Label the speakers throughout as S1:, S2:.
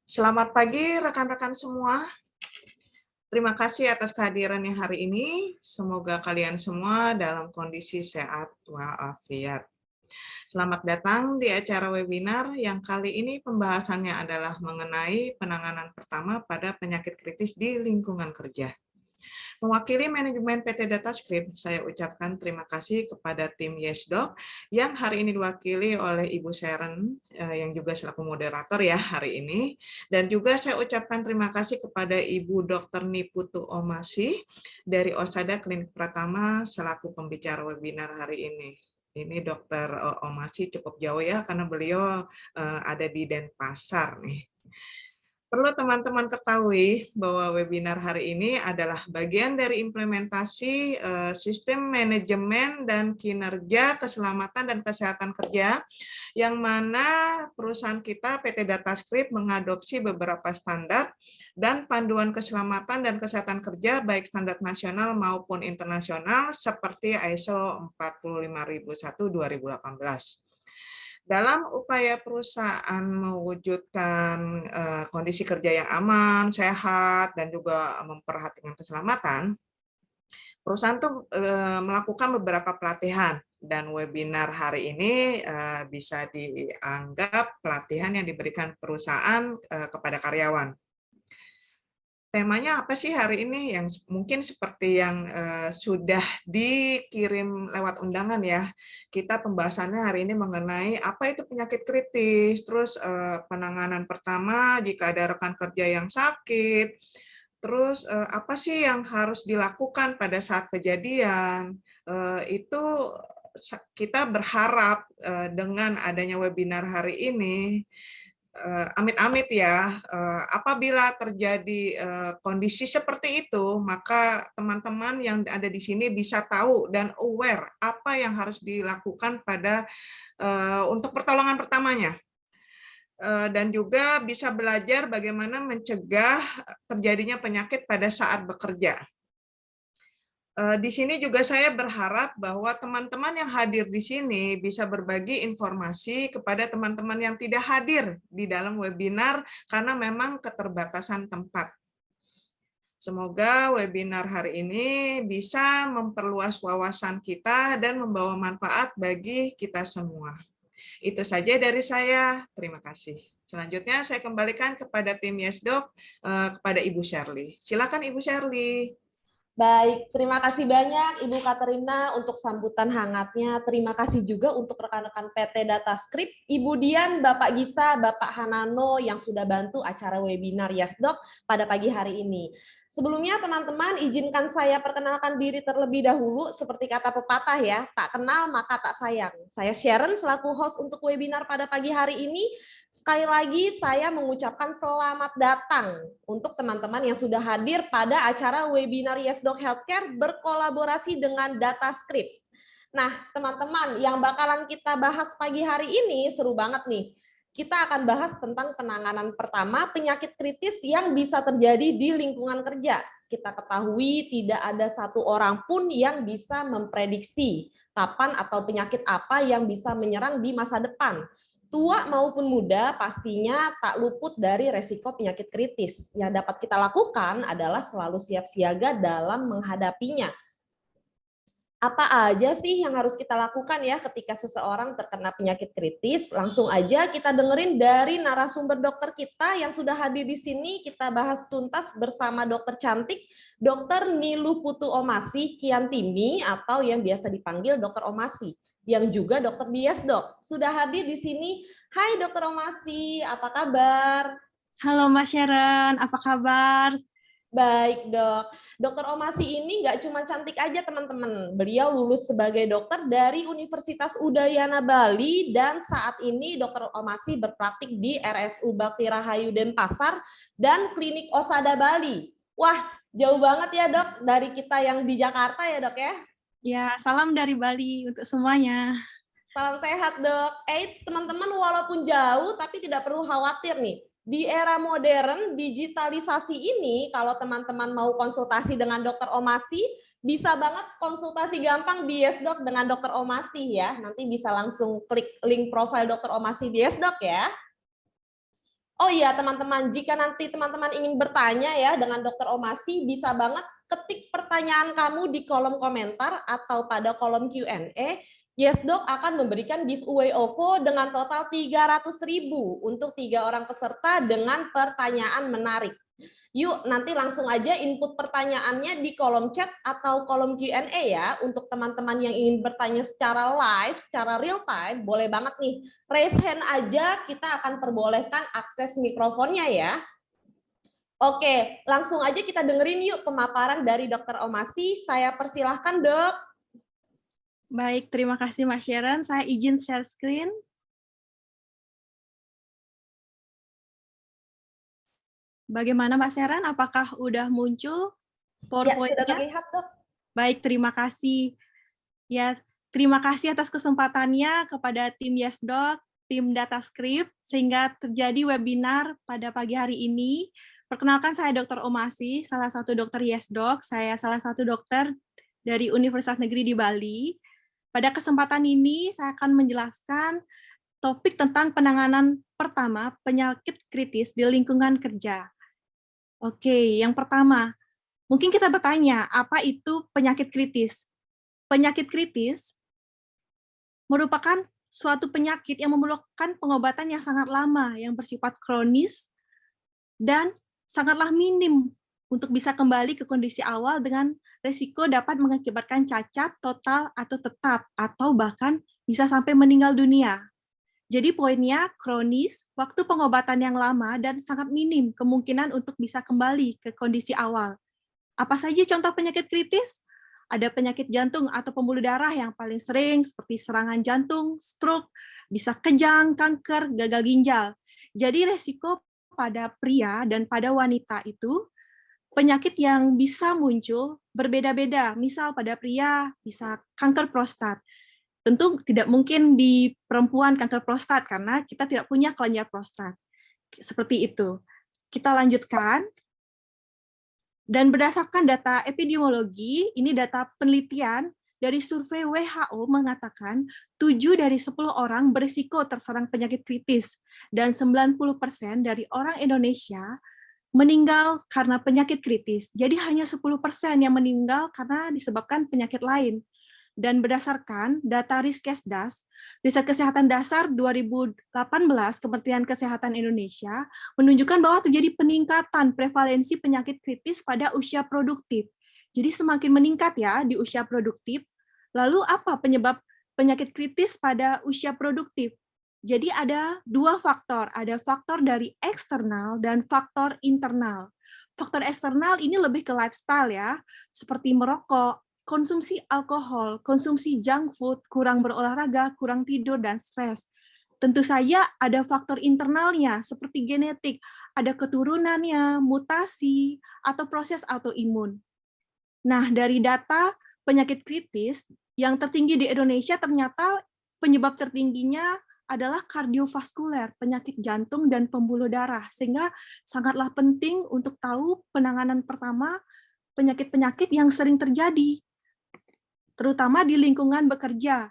S1: Selamat pagi rekan-rekan semua. Terima kasih atas kehadirannya hari ini. Semoga kalian semua dalam kondisi sehat walafiat. Selamat datang di acara webinar yang kali ini pembahasannya adalah mengenai penanganan pertama pada penyakit kritis di lingkungan kerja. Mewakili manajemen PT Datascript, saya ucapkan terima kasih kepada tim YesDoc yang hari ini diwakili oleh Ibu Sharon yang juga selaku moderator ya hari ini. Dan juga saya ucapkan terima kasih kepada Ibu Dr. Niputu Omasi dari Osada Klinik Pratama selaku pembicara webinar hari ini. Ini Dr. Omasi cukup jauh ya karena beliau ada di Denpasar nih. Perlu teman-teman ketahui bahwa webinar hari ini adalah bagian dari implementasi sistem manajemen dan kinerja keselamatan dan kesehatan kerja, yang mana perusahaan kita PT Datascript mengadopsi beberapa standar dan panduan keselamatan dan kesehatan kerja baik standar nasional maupun internasional seperti ISO 45001-2018. Dalam upaya perusahaan mewujudkan kondisi kerja yang aman, sehat, dan juga memperhatikan keselamatan, perusahaan itu melakukan beberapa pelatihan, dan webinar hari ini bisa dianggap pelatihan yang diberikan perusahaan kepada karyawan. Temanya apa sih hari ini? Yang mungkin seperti yang sudah dikirim lewat undangan ya. Kita pembahasannya hari ini mengenai apa itu penyakit kritis, terus penanganan pertama jika ada rekan kerja yang sakit, terus apa sih yang harus dilakukan pada saat kejadian. Itu kita berharap dengan adanya webinar hari ini, amit-amit ya, apabila terjadi kondisi seperti itu, maka teman-teman yang ada di sini bisa tahu dan aware apa yang harus dilakukan pada untuk pertolongan pertamanya. Dan juga bisa belajar bagaimana mencegah terjadinya penyakit pada saat bekerja. Di sini juga saya berharap bahwa teman-teman yang hadir di sini bisa berbagi informasi kepada teman-teman yang tidak hadir di dalam webinar karena memang keterbatasan tempat. Semoga webinar hari ini bisa memperluas wawasan kita dan membawa manfaat bagi kita semua. Itu saja dari saya. Terima kasih. Selanjutnya saya kembalikan kepada tim YesDoc, kepada Ibu Shirley. Silakan Ibu Shirley.
S2: Baik, terima kasih banyak Ibu Katerina untuk sambutan hangatnya. Terima kasih juga untuk rekan-rekan PT Datascript, Ibu Dian, Bapak Gisa, Bapak Hanano yang sudah bantu acara webinar YesDoc pada pagi hari ini. Sebelumnya teman-teman izinkan saya perkenalkan diri terlebih dahulu seperti kata pepatah ya, tak kenal maka tak sayang. Saya Sharon selaku host untuk webinar pada pagi hari ini. Sekali lagi saya mengucapkan selamat datang untuk teman-teman yang sudah hadir pada acara webinar YesDoc Healthcare berkolaborasi dengan Datascript. Nah, teman-teman, yang bakalan kita bahas pagi hari ini seru banget nih. Kita akan bahas tentang penanganan pertama penyakit kritis yang bisa terjadi di lingkungan kerja. Kita ketahui tidak ada satu orang pun yang bisa memprediksi kapan atau penyakit apa yang bisa menyerang di masa depan. Tua maupun muda pastinya tak luput dari resiko penyakit kritis. Yang dapat kita lakukan adalah selalu siap siaga dalam menghadapinya. Apa aja sih yang harus kita lakukan ya ketika seseorang terkena penyakit kritis? Langsung aja kita dengerin dari narasumber dokter kita yang sudah hadir di sini. Kita bahas tuntas bersama dokter cantik, Dr. Nilu Putu Omasi Kiantimi atau yang biasa dipanggil Dr. Omasi, yang juga dokter di YesDoc. Sudah hadir di sini. Hai Dr. Omasi, apa kabar?
S3: Halo Mbak Sharon, apa kabar?
S2: Baik dok, Dokter Omasi ini nggak cuma cantik aja teman-teman. Beliau lulus sebagai dokter dari Universitas Udayana Bali dan saat ini Dokter Omasi berpraktik di RSU Bakti Rahayu Denpasar dan Klinik Osada Bali. Wah, jauh banget ya dok dari kita yang di Jakarta ya dok ya?
S3: Ya, salam dari Bali untuk semuanya.
S2: Salam sehat dok. Teman-teman walaupun jauh tapi tidak perlu khawatir nih. Di era modern, digitalisasi ini, kalau teman-teman mau konsultasi dengan dokter Omasi, bisa banget konsultasi gampang di YesDoc dengan dokter Omasi ya. Nanti bisa langsung klik link profil dokter Omasi di YesDoc ya. Oh iya teman-teman, jika nanti teman-teman ingin bertanya ya dengan Dr. Omasi, bisa banget ketik pertanyaan kamu di kolom komentar atau pada kolom Q&A. YesDoc akan memberikan giveaway OVO dengan total 300.000 untuk 3 orang peserta dengan pertanyaan menarik. Yuk, nanti langsung aja input pertanyaannya di kolom chat atau kolom Q&A ya. Untuk teman-teman yang ingin bertanya secara live, secara real time, boleh banget nih. Raise hand aja, kita akan perbolehkan akses mikrofonnya ya. Oke, langsung aja kita dengerin yuk pemaparan dari Dr. Omasi. Saya persilahkan, Dok.
S3: Baik, terima kasih Mas Sharon. Saya izin share screen. Bagaimana Mas Sharon? Apakah udah muncul
S2: Ya,
S3: PowerPoint-nya?
S2: sudah terlihat, Dok.
S3: Baik, terima kasih. Ya, terima kasih atas kesempatannya kepada tim YesDoc, tim DataScript, sehingga terjadi webinar pada pagi hari ini. Perkenalkan, saya Dr. Omasi, salah satu dokter YesDoc. Saya salah satu dokter dari Universitas Negeri di Bali. Pada kesempatan ini, saya akan menjelaskan topik tentang penanganan pertama penyakit kritis di lingkungan kerja. Oke, yang pertama, mungkin kita bertanya, apa itu penyakit kritis? Penyakit kritis merupakan suatu penyakit yang memerlukan pengobatan yang sangat lama, yang bersifat kronis, dan sangatlah minim untuk bisa kembali ke kondisi awal dengan resiko dapat mengakibatkan cacat, total, atau tetap, atau bahkan bisa sampai meninggal dunia. Jadi poinnya kronis, waktu pengobatan yang lama, dan sangat minim kemungkinan untuk bisa kembali ke kondisi awal. Apa saja contoh penyakit kritis? Ada penyakit jantung atau pembuluh darah yang paling sering seperti serangan jantung, stroke, bisa kejang, kanker, gagal ginjal. Jadi resiko pada pria dan pada wanita itu penyakit yang bisa muncul berbeda-beda. Misal pada pria bisa kanker prostat. Tentu tidak mungkin di perempuan kanker prostat karena kita tidak punya kelenjar prostat. Seperti itu. Kita lanjutkan. Dan berdasarkan data epidemiologi, ini data penelitian dari survei WHO mengatakan 7 dari 10 orang berisiko terserang penyakit kritis dan 90% dari orang Indonesia meninggal karena penyakit kritis. Jadi hanya 10% yang meninggal karena disebabkan penyakit lain. Dan berdasarkan data Riskesdas, Riset Kesehatan Dasar 2018 Kementerian Kesehatan Indonesia menunjukkan bahwa terjadi peningkatan prevalensi penyakit kritis pada usia produktif. Jadi semakin meningkat ya di usia produktif. Lalu apa penyebab penyakit kritis pada usia produktif? Jadi ada 2 faktor, ada faktor dari eksternal dan faktor internal. Faktor eksternal ini lebih ke lifestyle ya, seperti merokok, konsumsi alkohol, konsumsi junk food, kurang berolahraga, kurang tidur, dan stres. Tentu saja ada faktor internalnya, seperti genetik, ada keturunannya, mutasi, atau proses autoimun. Nah, dari data penyakit kritis, yang tertinggi di Indonesia ternyata penyebab tertingginya adalah kardiovaskuler, penyakit jantung dan pembuluh darah, sehingga sangatlah penting untuk tahu penanganan pertama penyakit-penyakit yang sering terjadi, terutama di lingkungan bekerja.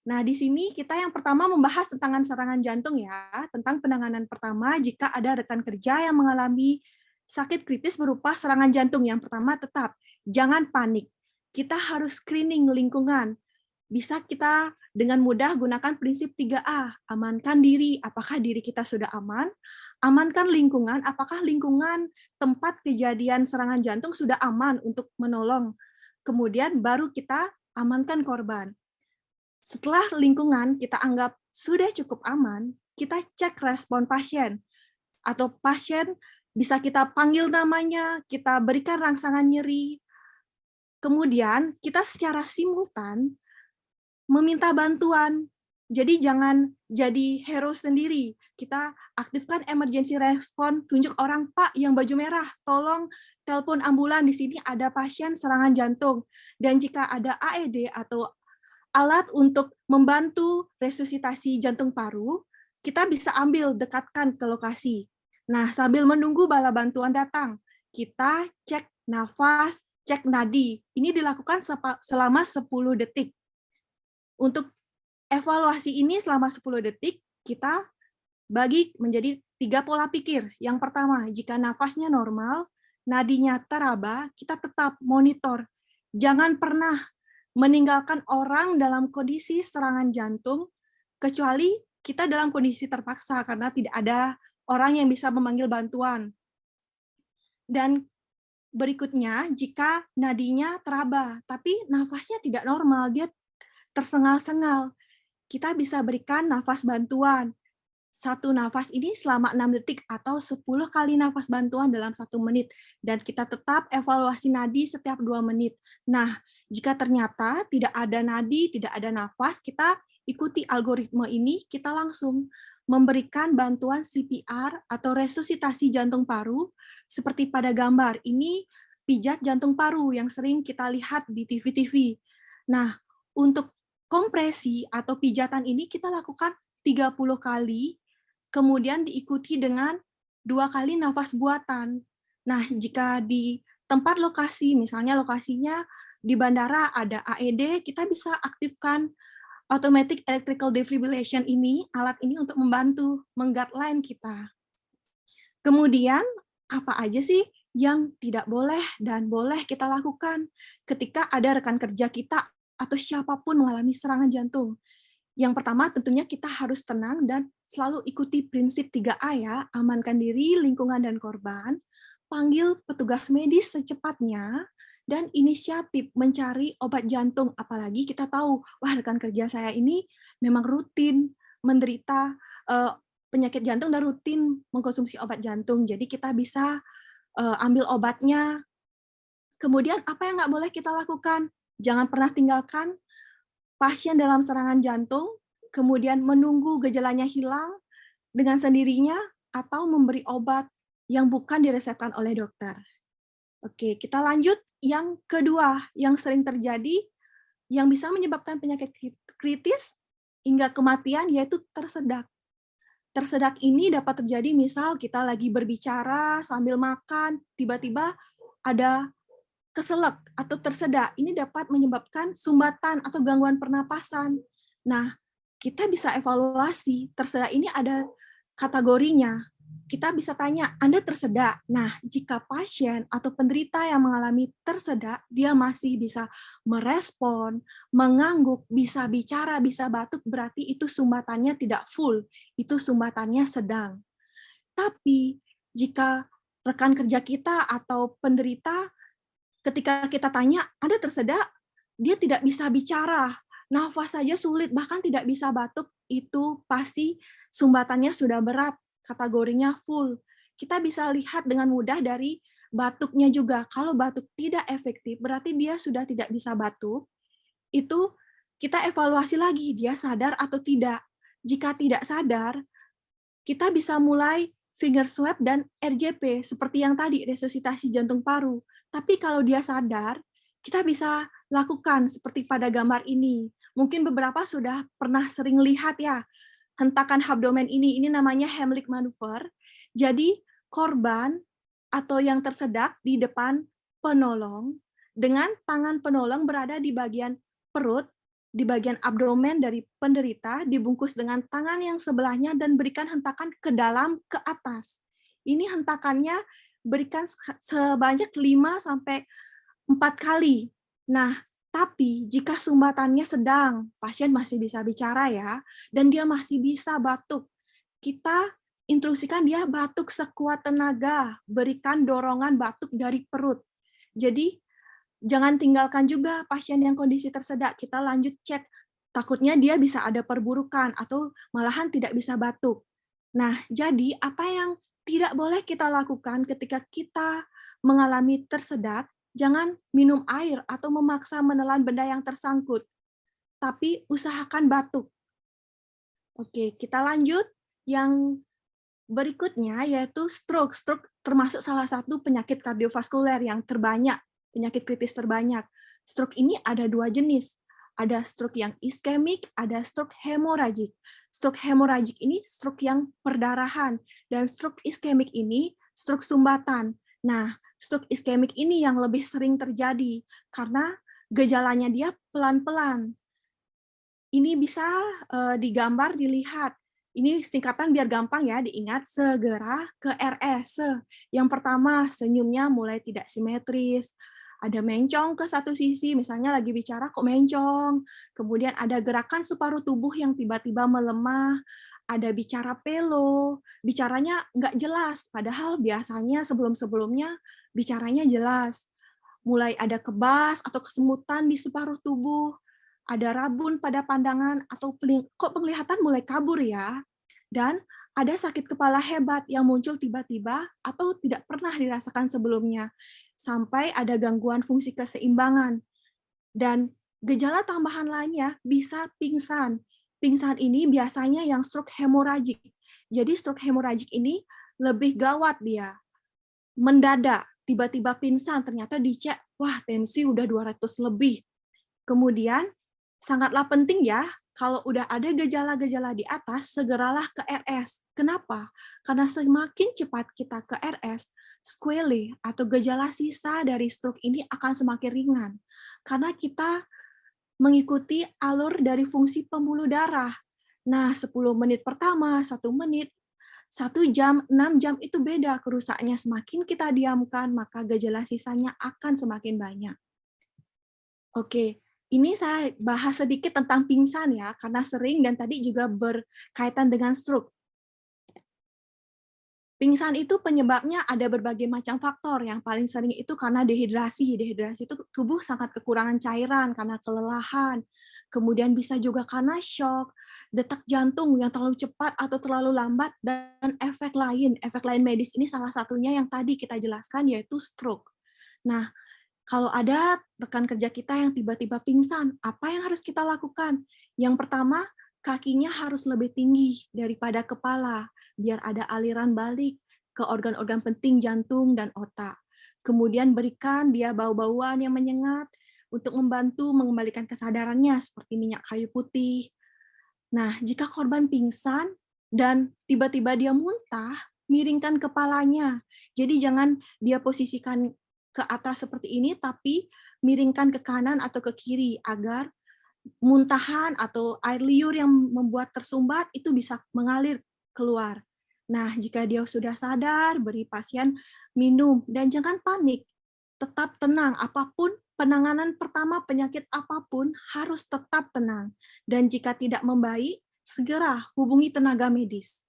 S3: Nah, di sini kita yang pertama membahas tentang serangan jantung ya, tentang penanganan pertama jika ada rekan kerja yang mengalami sakit kritis berupa serangan jantung. Yang pertama tetap, jangan panik. Kita harus screening lingkungan. Bisa kita dengan mudah gunakan prinsip 3A, amankan diri, apakah diri kita sudah aman, amankan lingkungan, apakah lingkungan tempat kejadian serangan jantung sudah aman untuk menolong. Kemudian baru kita amankan korban. Setelah lingkungan kita anggap sudah cukup aman, kita cek respon pasien. Atau pasien bisa kita panggil namanya, kita berikan rangsangan nyeri. Kemudian kita secara simultan meminta bantuan. Jadi jangan jadi hero sendiri. Kita aktifkan emergency response, tunjuk orang, Pak yang baju merah, tolong telepon ambulan, di sini ada pasien serangan jantung. Dan jika ada AED atau alat untuk membantu resusitasi jantung paru, kita bisa ambil, dekatkan ke lokasi. Nah, sambil menunggu bala bantuan datang, kita cek nafas, cek nadi. Ini dilakukan selama 10 detik. Untuk evaluasi ini selama 10 detik, kita bagi menjadi 3 pola pikir. Yang pertama, jika nafasnya normal, nadinya teraba, kita tetap monitor. Jangan pernah meninggalkan orang dalam kondisi serangan jantung, kecuali kita dalam kondisi terpaksa karena tidak ada orang yang bisa memanggil bantuan. Dan berikutnya, jika nadinya teraba, tapi nafasnya tidak normal, dia tersengal-sengal, kita bisa berikan nafas bantuan. Satu nafas ini selama 6 detik atau 10 kali nafas bantuan dalam 1 menit. Dan kita tetap evaluasi nadi setiap 2 menit. Nah, jika ternyata tidak ada nadi, tidak ada nafas, kita ikuti algoritma ini, kita langsung memberikan bantuan CPR atau resusitasi jantung paru, seperti pada gambar. Ini pijat jantung paru yang sering kita lihat di TV-TV. Nah, untuk kompresi atau pijatan ini kita lakukan 30 kali, kemudian diikuti dengan 2 kali nafas buatan. Nah, jika di tempat lokasi, misalnya lokasinya di bandara ada AED, kita bisa aktifkan automatic electrical defibrillation ini, alat ini untuk membantu meng-guideline kita. Kemudian, apa aja sih yang tidak boleh dan boleh kita lakukan ketika ada rekan kerja kita atau siapapun mengalami serangan jantung? Yang pertama, tentunya kita harus tenang dan selalu ikuti prinsip 3A ya, amankan diri, lingkungan, dan korban, panggil petugas medis secepatnya, dan inisiatif mencari obat jantung. Apalagi kita tahu, wah rekan kerja saya ini memang rutin menderita penyakit jantung dan rutin mengkonsumsi obat jantung. Jadi kita bisa ambil obatnya. Kemudian apa yang nggak boleh kita lakukan? Jangan pernah tinggalkan pasien dalam serangan jantung, kemudian menunggu gejalanya hilang dengan sendirinya, atau memberi obat yang bukan diresepkan oleh dokter. Oke, kita lanjut. Yang kedua, yang sering terjadi, yang bisa menyebabkan penyakit kritis hingga kematian, yaitu tersedak. Tersedak ini dapat terjadi misal kita lagi berbicara sambil makan, tiba-tiba ada keselak atau tersedak. Ini dapat menyebabkan sumbatan atau gangguan pernapasan. Nah, kita bisa evaluasi tersedak ini ada kategorinya. Kita bisa tanya, Anda tersedak? Nah, jika pasien atau penderita yang mengalami tersedak, dia masih bisa merespon, mengangguk, bisa bicara, bisa batuk, berarti itu sumbatannya tidak full, itu sumbatannya sedang. Tapi, jika rekan kerja kita atau penderita, ketika kita tanya, Anda tersedak? Dia tidak bisa bicara, nafas saja sulit, bahkan tidak bisa batuk, itu pasti sumbatannya sudah berat, kategorinya full. Kita bisa lihat dengan mudah dari batuknya juga. Kalau batuk tidak efektif, berarti dia sudah tidak bisa batuk. Itu kita evaluasi lagi, dia sadar atau tidak. Jika tidak sadar, kita bisa mulai finger swab dan RJP, seperti yang tadi, resusitasi jantung paru. Tapi kalau dia sadar, kita bisa lakukan seperti pada gambar ini. Mungkin beberapa sudah pernah sering lihat ya, hentakan abdomen ini namanya Heimlich maneuver. Jadi korban atau yang tersedak di depan penolong, dengan tangan penolong berada di bagian perut, di bagian abdomen dari penderita, dibungkus dengan tangan yang sebelahnya dan berikan hentakan ke dalam, ke atas. Ini hentakannya berikan sebanyak 5-4 kali. Nah, tapi jika sumbatannya sedang, pasien masih bisa bicara ya, dan dia masih bisa batuk, kita instruksikan dia batuk sekuat tenaga, berikan dorongan batuk dari perut. Jadi, jangan tinggalkan juga pasien yang kondisi tersedak, kita lanjut cek, takutnya dia bisa ada perburukan atau malahan tidak bisa batuk. Nah, jadi apa yang tidak boleh kita lakukan ketika kita mengalami tersedak, jangan minum air atau memaksa menelan benda yang tersangkut, tapi usahakan batuk. Oke, kita lanjut. Yang berikutnya yaitu stroke. Stroke termasuk salah satu penyakit kardiovaskuler yang terbanyak, penyakit kritis terbanyak. Stroke ini ada 2 jenis. Ada stroke yang iskemik, ada stroke hemoragik. Stroke hemoragik ini stroke yang perdarahan, dan stroke iskemik ini stroke sumbatan. Nah, stroke iskemik ini yang lebih sering terjadi karena gejalanya dia pelan-pelan. Ini bisa digambar, dilihat. Ini singkatan biar gampang ya diingat, segera ke RS. Yang pertama, senyumnya mulai tidak simetris. Ada mencong ke satu sisi, misalnya lagi bicara kok mencong. Kemudian ada gerakan separuh tubuh yang tiba-tiba melemah. Ada bicara pelo, bicaranya nggak jelas, padahal biasanya sebelum-sebelumnya bicaranya jelas. Mulai ada kebas atau kesemutan di separuh tubuh, ada rabun pada pandangan atau kok penglihatan mulai kabur ya. Dan ada sakit kepala hebat yang muncul tiba-tiba atau tidak pernah dirasakan sebelumnya. Sampai ada gangguan fungsi keseimbangan. Dan gejala tambahan lainnya bisa pingsan. Pingsan ini biasanya yang stroke hemoragik. Jadi stroke hemoragik ini lebih gawat dia. Mendadak, tiba-tiba pingsan, ternyata dicek, wah tensi udah 200 lebih. Kemudian, sangatlah penting ya, kalau udah ada gejala-gejala di atas, segeralah ke RS. Kenapa? Karena semakin cepat kita ke RS, sequelae atau gejala sisa dari stroke ini akan semakin ringan. Karena kita mengikuti alur dari fungsi pembuluh darah. Nah, 10 menit pertama, 1 menit, 1 jam, 6 jam itu beda kerusaknya. Semakin kita diamkan, maka gejala sisanya akan semakin banyak. Oke, ini saya bahas sedikit tentang pingsan ya, karena sering dan tadi juga berkaitan dengan stroke. Pingsan itu penyebabnya ada berbagai macam faktor. Yang paling sering itu karena dehidrasi. Dehidrasi itu tubuh sangat kekurangan cairan karena kelelahan. Kemudian bisa juga karena shock, detak jantung yang terlalu cepat atau terlalu lambat, dan efek lain. Efek lain medis ini salah satunya yang tadi kita jelaskan, yaitu stroke. Nah, kalau ada rekan kerja kita yang tiba-tiba pingsan, apa yang harus kita lakukan? Yang pertama, kakinya harus lebih tinggi daripada kepala, biar ada aliran balik ke organ-organ penting jantung dan otak. Kemudian berikan dia bau-bauan yang menyengat untuk membantu mengembalikan kesadarannya, seperti minyak kayu putih. Nah, jika korban pingsan dan tiba-tiba dia muntah, miringkan kepalanya. Jadi jangan dia posisikan ke atas seperti ini, tapi miringkan ke kanan atau ke kiri agar muntahan atau air liur yang membuat tersumbat itu bisa mengalir keluar. Nah, jika dia sudah sadar, beri pasien minum dan jangan panik. Tetap tenang, apapun penanganan pertama penyakit apapun harus tetap tenang. Dan jika tidak membaik, segera hubungi tenaga medis.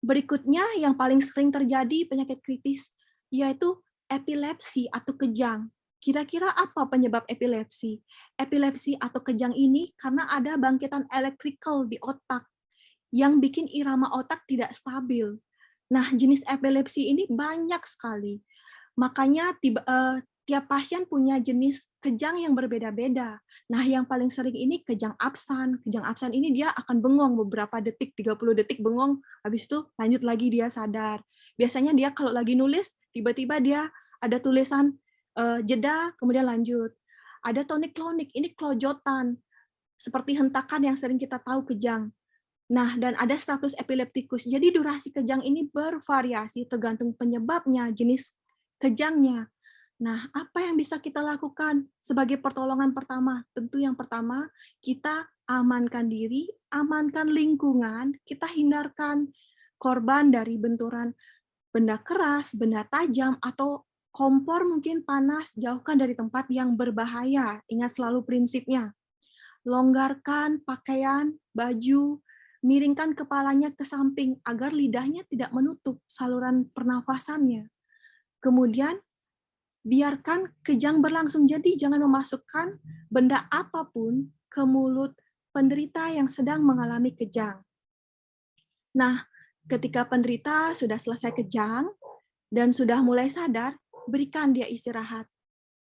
S3: Berikutnya yang paling sering terjadi penyakit kritis yaitu epilepsi atau kejang. Kira-kira apa penyebab epilepsi? Epilepsi atau kejang ini karena ada bangkitan elektrikal di otak yang bikin irama otak tidak stabil. Nah, jenis epilepsi ini banyak sekali. Makanya tiap pasien punya jenis kejang yang berbeda-beda. Nah, yang paling sering ini kejang absen. Kejang absen ini dia akan bengong beberapa detik, 30 detik bengong, habis itu lanjut lagi dia sadar. Biasanya dia kalau lagi nulis, tiba-tiba dia ada tulisan jeda, kemudian lanjut. Ada tonik-klonik, ini kelojotan, seperti hentakan yang sering kita tahu kejang. Nah, dan ada status epileptikus. Jadi durasi kejang ini bervariasi tergantung penyebabnya, jenis kejangnya. Nah, apa yang bisa kita lakukan sebagai pertolongan pertama? Tentu yang pertama, kita amankan diri, amankan lingkungan, kita hindarkan korban dari benturan benda keras, benda tajam, atau kompor mungkin panas, jauhkan dari tempat yang berbahaya. Ingat selalu prinsipnya. Longgarkan pakaian, baju, miringkan kepalanya ke samping agar lidahnya tidak menutup saluran pernafasannya. Kemudian, biarkan kejang berlangsung. Jadi jangan memasukkan benda apapun ke mulut penderita yang sedang mengalami kejang. Nah, ketika penderita sudah selesai kejang dan sudah mulai sadar, berikan dia istirahat.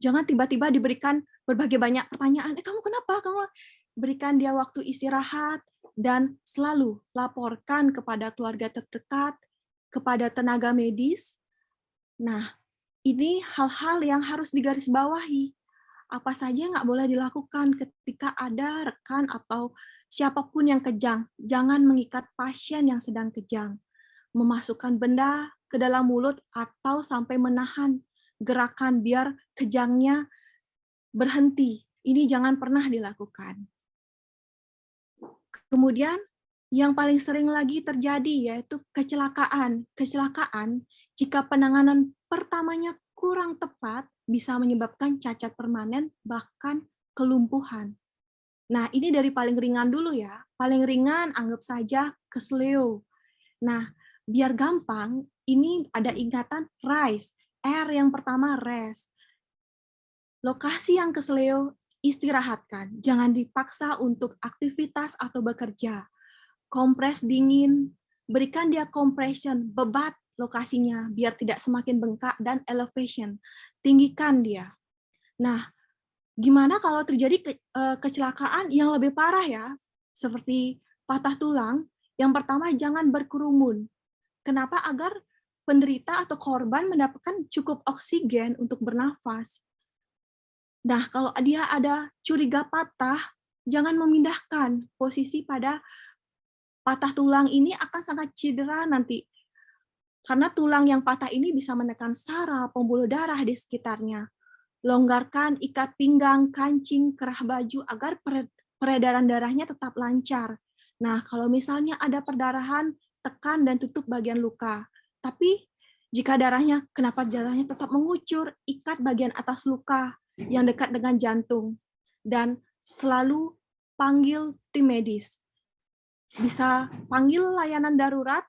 S3: Jangan tiba-tiba diberikan berbagai banyak pertanyaan, kamu kenapa? Kamu berikan dia waktu istirahat dan selalu laporkan kepada keluarga terdekat, kepada tenaga medis. Nah, ini hal-hal yang harus digarisbawahi. Apa saja nggak boleh dilakukan ketika ada rekan atau siapapun yang kejang. Jangan mengikat pasien yang sedang kejang. Memasukkan benda ke dalam mulut atau sampai menahan gerakan biar kejangnya berhenti. Ini jangan pernah dilakukan. Kemudian Yang paling sering lagi terjadi yaitu kecelakaan. Kecelakaan jika penanganan pertamanya kurang tepat bisa menyebabkan cacat permanen bahkan kelumpuhan. Nah, ini dari paling ringan dulu ya. Paling ringan anggap saja kesleo. Nah, biar gampang, ini ada ingatan RISE. R yang pertama rest. Lokasi yang kesleo, istirahatkan. Jangan dipaksa untuk aktivitas atau bekerja. Kompres dingin, berikan dia compression, bebat lokasinya biar tidak semakin bengkak, dan elevation, tinggikan dia. Nah, gimana kalau terjadi kecelakaan yang lebih parah ya, seperti patah tulang? Yang pertama, jangan berkerumun. Kenapa? Agar penderita atau korban mendapatkan cukup oksigen untuk bernafas. Nah, kalau dia ada curiga patah, jangan memindahkan posisi pada patah tulang ini akan sangat cedera nanti. Karena tulang yang patah ini bisa menekan saraf, pembuluh darah di sekitarnya. Longgarkan ikat pinggang, kancing, kerah baju agar peredaran darahnya tetap lancar. Nah, kalau misalnya ada perdarahan, tekan dan tutup bagian luka. Tapi jika kenapa darahnya tetap mengucur, ikat bagian atas luka yang dekat dengan jantung. Dan selalu panggil tim medis. Bisa panggil layanan darurat.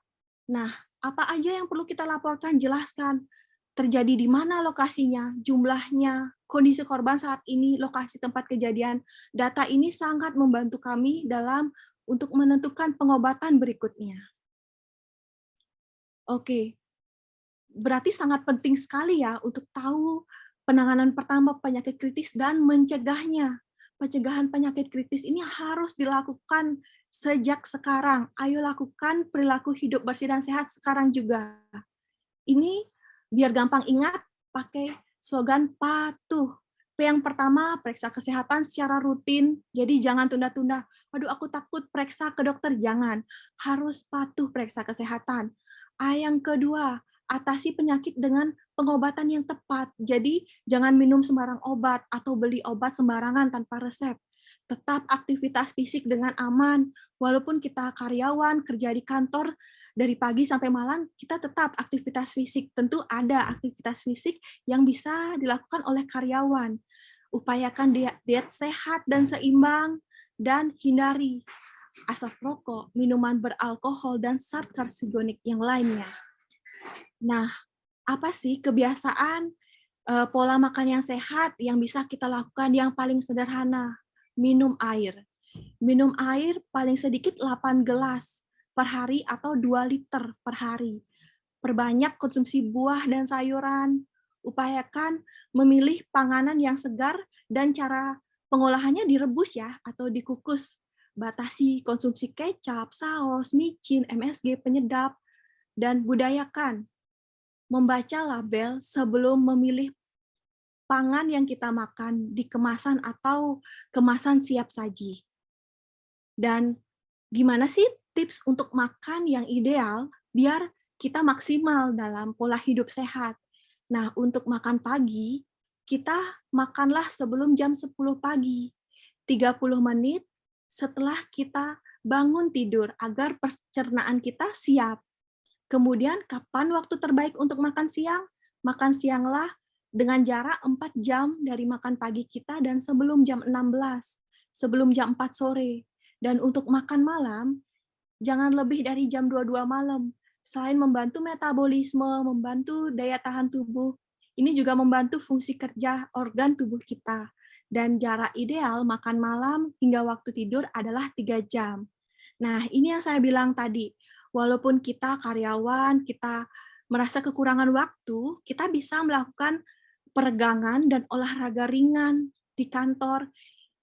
S3: Nah, apa aja yang perlu kita laporkan, jelaskan. Terjadi di mana lokasinya, jumlahnya, kondisi korban saat ini, lokasi tempat kejadian. Data ini sangat membantu kami dalam untuk menentukan pengobatan berikutnya. Oke, berarti sangat penting sekali ya untuk tahu penanganan pertama penyakit kritis dan mencegahnya. Pencegahan penyakit kritis ini harus dilakukan sejak sekarang. Ayo lakukan perilaku hidup bersih dan sehat sekarang juga. Ini biar gampang ingat, pakai slogan patuh. P yang pertama, periksa kesehatan secara rutin. Jadi jangan tunda-tunda. Waduh, aku takut periksa ke dokter. Jangan. Harus patuh periksa kesehatan. A yang kedua, atasi penyakit dengan pengobatan yang tepat. Jadi jangan minum sembarang obat atau beli obat sembarangan tanpa resep. Tetap aktivitas fisik dengan aman. Walaupun kita karyawan, kerja di kantor, dari pagi sampai malam kita tetap aktivitas fisik. Tentu ada aktivitas fisik yang bisa dilakukan oleh karyawan. Upayakan diet sehat dan seimbang, dan hindari asap rokok, minuman beralkohol, dan zat karsigonik yang lainnya. Nah, apa sih kebiasaan pola makan yang sehat yang bisa kita lakukan? Yang paling sederhana, minum air. Minum air paling sedikit 8 gelas per hari atau 2 liter per hari. Perbanyak konsumsi buah dan sayuran. Upayakan memilih panganan yang segar dan cara pengolahannya direbus ya atau dikukus. Batasi konsumsi kecap, saus, micin, MSG, penyedap, dan budayakan membaca label sebelum memilih pangan yang kita makan di kemasan atau kemasan siap saji. Dan gimana sih tips untuk makan yang ideal biar kita maksimal dalam pola hidup sehat? Nah, untuk makan pagi, kita makanlah sebelum jam 10 pagi, 30 menit setelah kita bangun tidur agar pencernaan kita siap. Kemudian, kapan waktu terbaik untuk makan siang? Makan sianglah dengan jarak 4 jam dari makan pagi kita dan sebelum jam 16, sebelum jam 4 sore. Dan untuk makan malam, jangan lebih dari jam 22 malam. Selain membantu metabolisme, membantu daya tahan tubuh, ini juga membantu fungsi kerja organ tubuh kita. Dan jarak ideal makan malam hingga waktu tidur adalah 3 jam. Nah, ini yang saya bilang tadi. Walaupun kita karyawan, kita merasa kekurangan waktu, kita bisa melakukan peregangan dan olahraga ringan di kantor.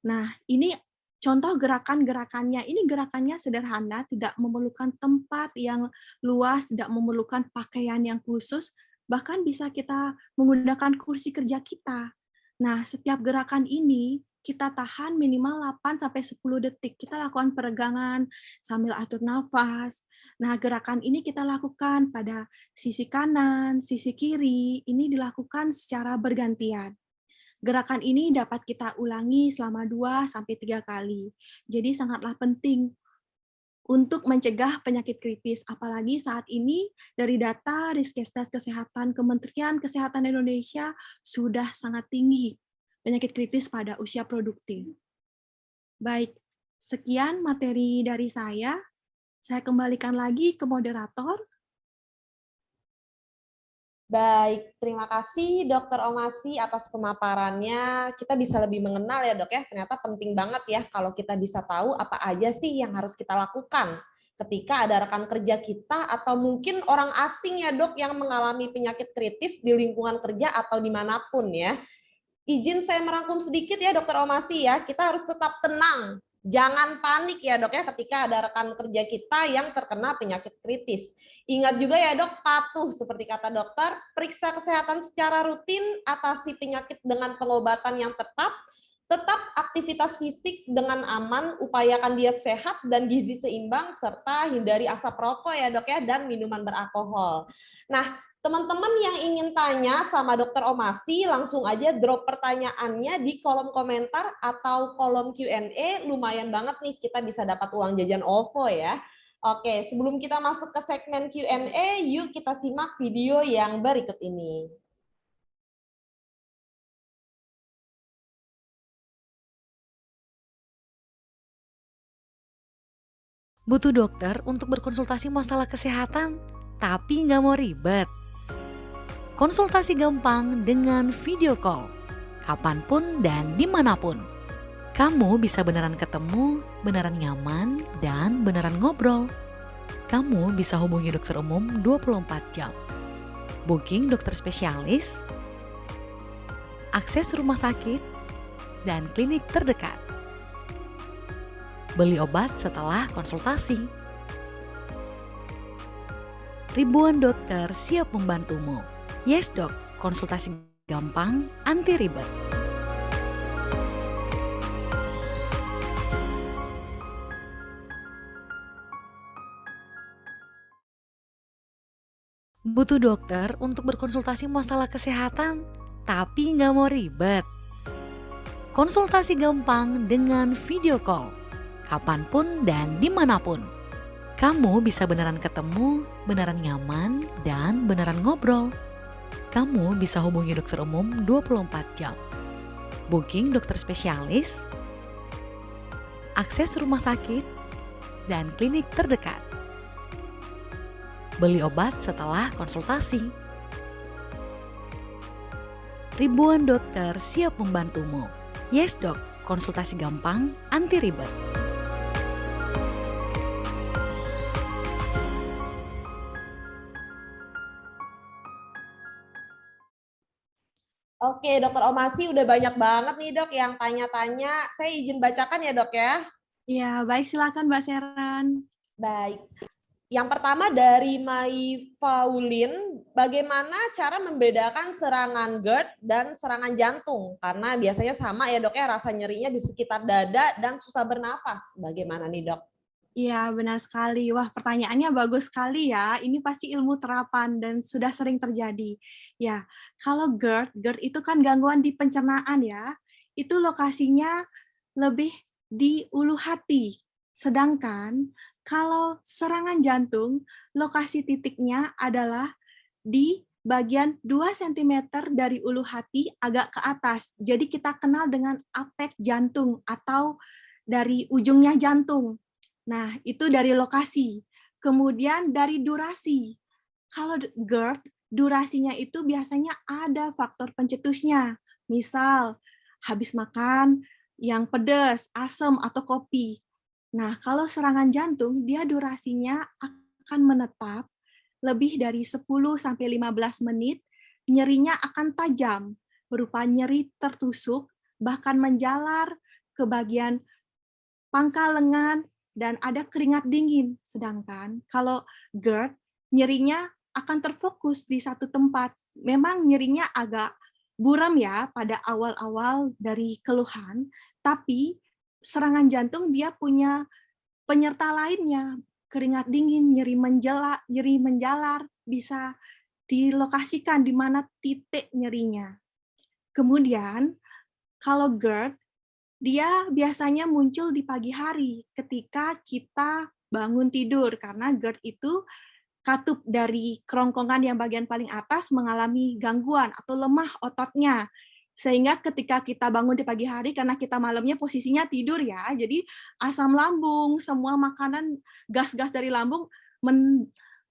S3: Nah, ini contoh gerakan-gerakannya. Ini gerakannya sederhana, tidak memerlukan tempat yang luas, tidak memerlukan pakaian yang khusus, bahkan bisa kita menggunakan kursi kerja kita. Nah, setiap gerakan ini kita tahan minimal 8-10 detik. Kita lakukan peregangan sambil atur nafas. Nah, gerakan ini kita lakukan pada sisi kanan, sisi kiri. Ini dilakukan secara bergantian. Gerakan ini dapat kita ulangi selama 2-3 kali. Jadi sangatlah penting untuk mencegah penyakit kritis. Apalagi saat ini dari data Riskesdas Kesehatan Kementerian Kesehatan Indonesia sudah sangat tinggi penyakit kritis pada usia produktif. Baik, sekian materi dari saya. Saya kembalikan lagi ke moderator.
S2: Baik, terima kasih Dokter Omasi atas pemaparannya. Kita bisa lebih mengenal ya dok ya, ternyata penting banget ya kalau kita bisa tahu apa aja sih yang harus kita lakukan ketika ada rekan kerja kita atau mungkin orang asing ya dok yang mengalami penyakit kritis di lingkungan kerja atau dimanapun ya. Izin saya merangkum sedikit ya Dokter Omasi ya, kita harus tetap tenang. Jangan panik ya dok ya ketika ada rekan kerja kita yang terkena penyakit kritis. Ingat juga ya dok, patuh seperti kata dokter, periksa kesehatan secara rutin, atasi penyakit dengan pengobatan yang tepat, tetap aktivitas fisik dengan aman, upayakan diet sehat dan gizi seimbang, serta hindari asap rokok ya dok ya, dan minuman beralkohol. Nah, teman-teman yang ingin tanya sama Dokter Omasi, langsung aja drop pertanyaannya di kolom komentar atau kolom Q&A. Lumayan banget nih, kita bisa dapat uang jajan OVO ya. Oke, sebelum kita masuk ke segmen Q&A, yuk kita simak video yang berikut ini.
S4: Butuh dokter untuk berkonsultasi masalah kesehatan, tapi nggak mau ribet. Konsultasi gampang dengan video call, kapanpun dan dimanapun. Kamu bisa beneran ketemu, beneran nyaman, dan beneran ngobrol. Kamu bisa hubungi dokter umum 24 jam. Booking dokter spesialis, akses rumah sakit, dan klinik terdekat. Beli obat setelah konsultasi. Ribuan dokter siap membantumu. Yes Dok, konsultasi gampang, anti ribet. Butuh dokter untuk berkonsultasi masalah kesehatan, tapi nggak mau ribet. Konsultasi gampang dengan video call, kapanpun dan dimanapun. Kamu bisa beneran ketemu, beneran nyaman, dan beneran ngobrol. Kamu bisa hubungi dokter umum 24 jam. Booking dokter spesialis, akses rumah sakit, dan klinik terdekat. Beli obat setelah konsultasi. Ribuan dokter siap membantumu. Yes Dok, konsultasi gampang, anti ribet.
S2: Oke, Dokter Omasi udah banyak banget nih dok yang tanya-tanya. Saya izin bacakan ya dok ya.
S3: Ya, baik, silakan Mbak Seran.
S2: Baik. Yang pertama dari Mai Paulin, bagaimana cara membedakan serangan GERD dan serangan jantung? Karena biasanya sama ya dok ya, rasa nyerinya di sekitar dada dan susah bernafas. Bagaimana nih dok?
S3: Iya, benar sekali. Wah, pertanyaannya bagus sekali ya. Ini pasti ilmu terapan dan sudah sering terjadi. Ya, kalau GERD itu kan gangguan di pencernaan ya. Itu lokasinya lebih di ulu hati. Sedangkan kalau serangan jantung, lokasi titiknya adalah di bagian 2 cm dari ulu hati agak ke atas. Jadi kita kenal dengan apek jantung atau dari ujungnya jantung. Nah, itu dari lokasi. Kemudian dari durasi. Kalau GERD, durasinya itu biasanya ada faktor pencetusnya. Misal, habis makan yang pedas, asam, atau kopi. Nah, kalau serangan jantung, dia durasinya akan menetap lebih dari 10-15 menit, nyerinya akan tajam, berupa nyeri tertusuk, bahkan menjalar ke bagian pangkal lengan, dan ada keringat dingin. Sedangkan kalau GERD, nyerinya akan terfokus di satu tempat. Memang nyerinya agak buram ya pada awal-awal dari keluhan, tapi serangan jantung dia punya penyerta lainnya, keringat dingin, nyeri menjalar, bisa dilokasikan di mana titik nyerinya. Kemudian, kalau GERD, dia biasanya muncul di pagi hari ketika kita bangun tidur, karena GERD itu katup dari kerongkongan yang bagian paling atas mengalami gangguan atau lemah ototnya. Sehingga ketika kita bangun di pagi hari, karena kita malamnya posisinya tidur ya, jadi asam lambung, semua makanan, gas-gas dari lambung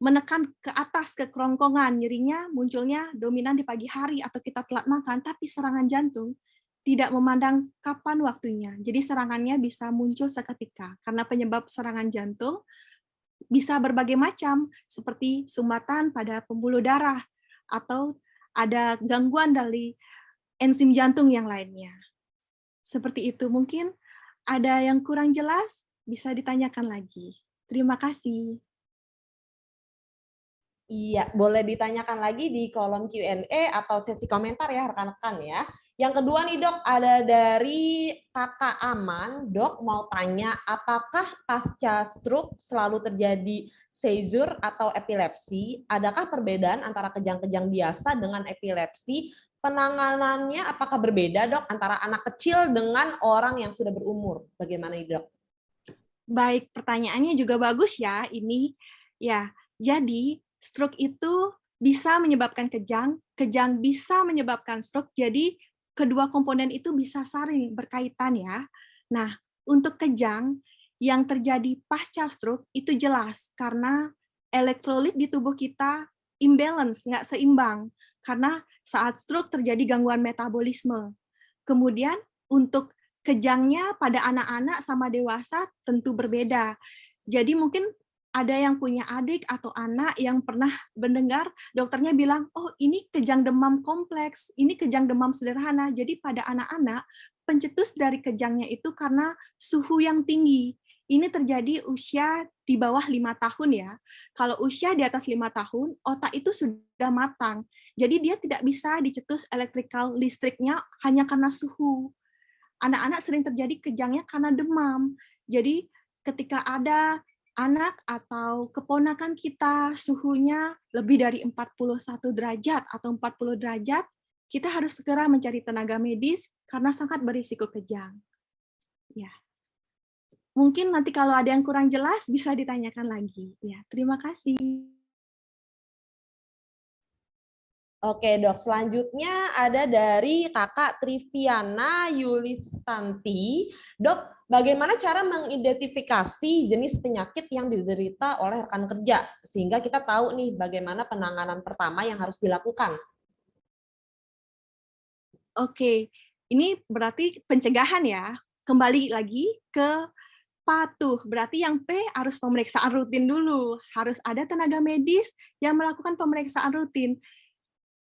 S3: menekan ke atas, ke kerongkongan, nyerinya munculnya dominan di pagi hari atau kita telat makan, tapi serangan jantung tidak memandang kapan waktunya. Jadi serangannya bisa muncul seketika, karena penyebab serangan jantung bisa berbagai macam, seperti sumbatan pada pembuluh darah, atau ada gangguan dari enzim jantung yang lainnya. Seperti itu, mungkin ada yang kurang jelas, bisa ditanyakan lagi. Terima kasih.
S2: Iya, boleh ditanyakan lagi di kolom Q&A atau sesi komentar ya rekan-rekan ya. Yang kedua nih dok, ada dari Kakak Aman, dok mau tanya apakah pasca stroke selalu terjadi seizure atau epilepsi? Adakah perbedaan antara kejang-kejang biasa dengan epilepsi? Penanganannya apakah berbeda dok antara anak kecil dengan orang yang sudah berumur? Bagaimana nih dok?
S3: Baik, pertanyaannya juga bagus ya ini. Ya, jadi stroke itu bisa menyebabkan kejang, kejang bisa menyebabkan stroke, jadi kedua komponen itu bisa saling berkaitan ya. Nah, untuk kejang yang terjadi pasca stroke itu jelas karena elektrolit di tubuh kita imbalance, nggak seimbang. Karena saat stroke terjadi gangguan metabolisme. Kemudian untuk kejangnya pada anak-anak sama dewasa tentu berbeda. Jadi mungkin ada yang punya adik atau anak yang pernah mendengar dokternya bilang, oh ini kejang demam kompleks, ini kejang demam sederhana. Jadi pada anak-anak, pencetus dari kejangnya itu karena suhu yang tinggi. Ini terjadi usia di bawah 5 tahun ya. Kalau usia di atas 5 tahun, otak itu sudah matang. Jadi dia tidak bisa dicetus elektrikal listriknya hanya karena suhu. Anak-anak sering terjadi kejangnya karena demam. Jadi ketika ada anak atau keponakan kita suhunya lebih dari 41 derajat atau 40 derajat, kita harus segera mencari tenaga medis karena sangat berisiko kejang. Ya. Mungkin nanti kalau ada yang kurang jelas bisa ditanyakan lagi. Ya, terima kasih.
S2: Oke dok, selanjutnya ada dari kakak Triviana Yulistanti. Dok, bagaimana cara mengidentifikasi jenis penyakit yang diderita oleh rekan kerja? Sehingga kita tahu nih bagaimana penanganan pertama yang harus dilakukan.
S3: Oke, ini berarti pencegahan ya. Kembali lagi ke patuh, berarti yang P harus pemeriksaan rutin dulu. Harus ada tenaga medis yang melakukan pemeriksaan rutin.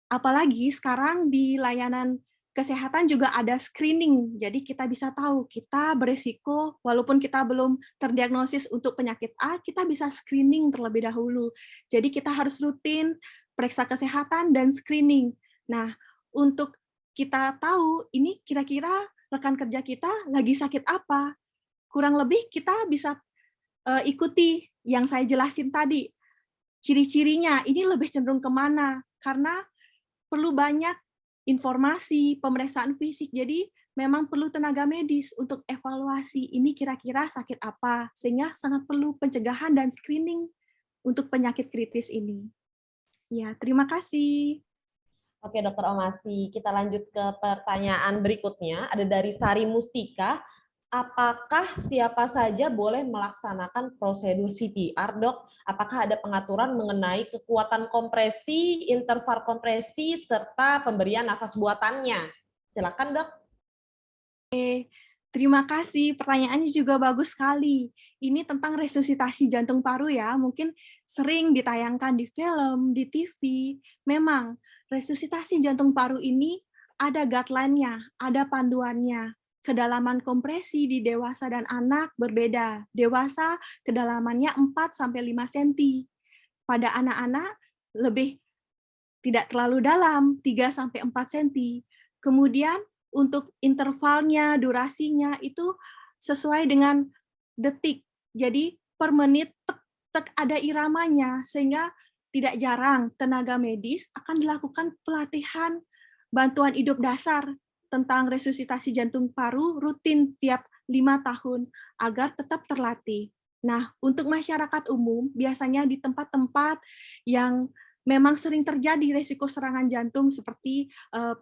S3: Apalagi sekarang di layanan kesehatan juga ada screening, jadi kita bisa tahu kita beresiko, walaupun kita belum terdiagnosis untuk penyakit A, kita bisa screening terlebih dahulu. Jadi kita harus rutin periksa kesehatan dan screening. Nah, untuk kita tahu ini kira-kira rekan kerja kita lagi sakit apa, kurang lebih kita bisa ikuti yang saya jelasin tadi. Ciri-cirinya ini lebih cenderung kemana, karena perlu banyak informasi, pemeriksaan fisik, jadi memang perlu tenaga medis untuk evaluasi ini kira-kira sakit apa, sehingga sangat perlu pencegahan dan screening untuk penyakit kritis ini. Ya, terima kasih.
S2: Oke Dokter Omasi, kita lanjut ke pertanyaan berikutnya. Ada dari Sari Mustika. Apakah siapa saja boleh melaksanakan prosedur CPR, dok? Apakah ada pengaturan mengenai kekuatan kompresi, interval kompresi, serta pemberian nafas buatannya? Silakan, dok.
S3: Terima kasih, pertanyaannya juga bagus sekali. Ini tentang resusitasi jantung paru ya, mungkin sering ditayangkan di film, di TV. Memang, resusitasi jantung paru ini ada guideline-nya, ada panduannya. Kedalaman kompresi di dewasa dan anak berbeda. Dewasa kedalamannya 4-5 cm. Pada anak-anak lebih tidak terlalu dalam, 3-4 cm. Kemudian untuk intervalnya, durasinya itu sesuai dengan detik. Jadi per menit tek ada iramanya, sehingga tidak jarang tenaga medis akan dilakukan pelatihan bantuan hidup dasar tentang resusitasi jantung paru rutin tiap 5 tahun agar tetap terlatih. Nah, untuk masyarakat umum, biasanya di tempat-tempat yang memang sering terjadi risiko serangan jantung seperti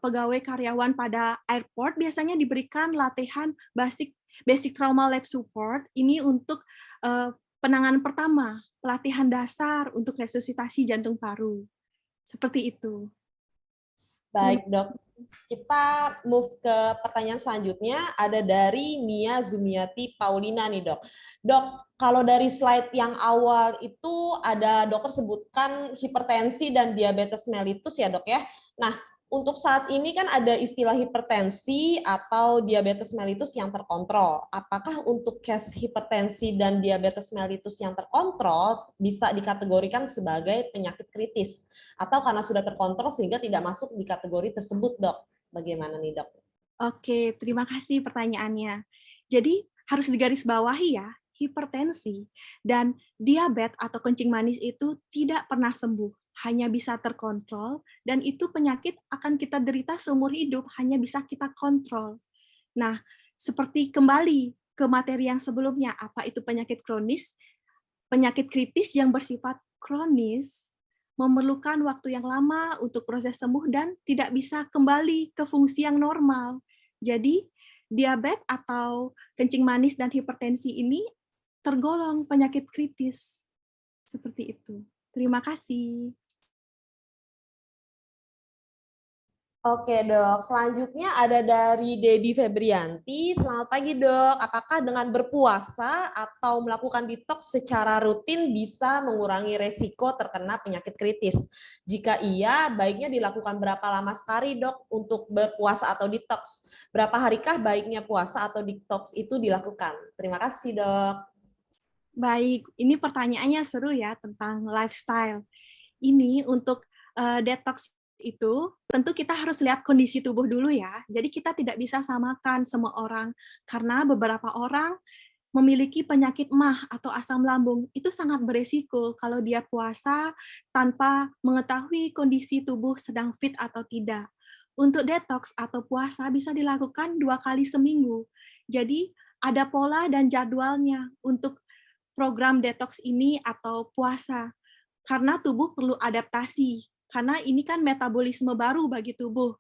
S3: pegawai karyawan pada airport, biasanya diberikan latihan basic trauma life support. Ini untuk penanganan pertama, pelatihan dasar untuk resusitasi jantung paru. Seperti itu. Terima
S2: Baik, Dok. Kita move ke pertanyaan selanjutnya, ada dari Mia Zumiati Paulina nih, Dok. Dok, kalau dari slide yang awal itu ada dokter sebutkan hipertensi dan diabetes mellitus ya, Dok ya. Nah, untuk saat ini kan ada istilah hipertensi atau diabetes mellitus yang terkontrol. Apakah untuk case hipertensi dan diabetes mellitus yang terkontrol bisa dikategorikan sebagai penyakit kritis? Atau karena sudah terkontrol sehingga tidak masuk di kategori tersebut, Dok? Bagaimana nih, Dok?
S3: Oke, terima kasih pertanyaannya. Jadi harus digarisbawahi ya, hipertensi dan diabetes atau kencing manis itu tidak pernah sembuh, hanya bisa terkontrol, dan itu penyakit akan kita derita seumur hidup, hanya bisa kita kontrol. Nah, seperti kembali ke materi yang sebelumnya, apa itu penyakit kronis? Penyakit kritis yang bersifat kronis memerlukan waktu yang lama untuk proses sembuh dan tidak bisa kembali ke fungsi yang normal. Jadi, diabetes atau kencing manis dan hipertensi ini tergolong penyakit kritis. Seperti itu. Terima kasih.
S2: Oke, Dok. Selanjutnya ada dari Dedi Febrianti. Selamat pagi, Dok. Apakah dengan berpuasa atau melakukan detox secara rutin bisa mengurangi resiko terkena penyakit kritis? Jika iya, baiknya dilakukan berapa lama sekali, Dok, untuk berpuasa atau detox? Berapa harikah baiknya puasa atau detox itu dilakukan? Terima kasih, Dok.
S3: Baik, ini pertanyaannya seru ya tentang lifestyle. Ini untuk detox itu tentu kita harus lihat kondisi tubuh dulu ya. Jadi kita tidak bisa samakan semua orang karena beberapa orang memiliki penyakit MAH atau asam lambung. Itu sangat beresiko kalau dia puasa tanpa mengetahui kondisi tubuh sedang fit atau tidak. Untuk detox atau puasa bisa dilakukan 2 kali seminggu. Jadi ada pola dan jadwalnya untuk program detox ini atau puasa. Karena tubuh perlu adaptasi. Karena ini kan metabolisme baru bagi tubuh.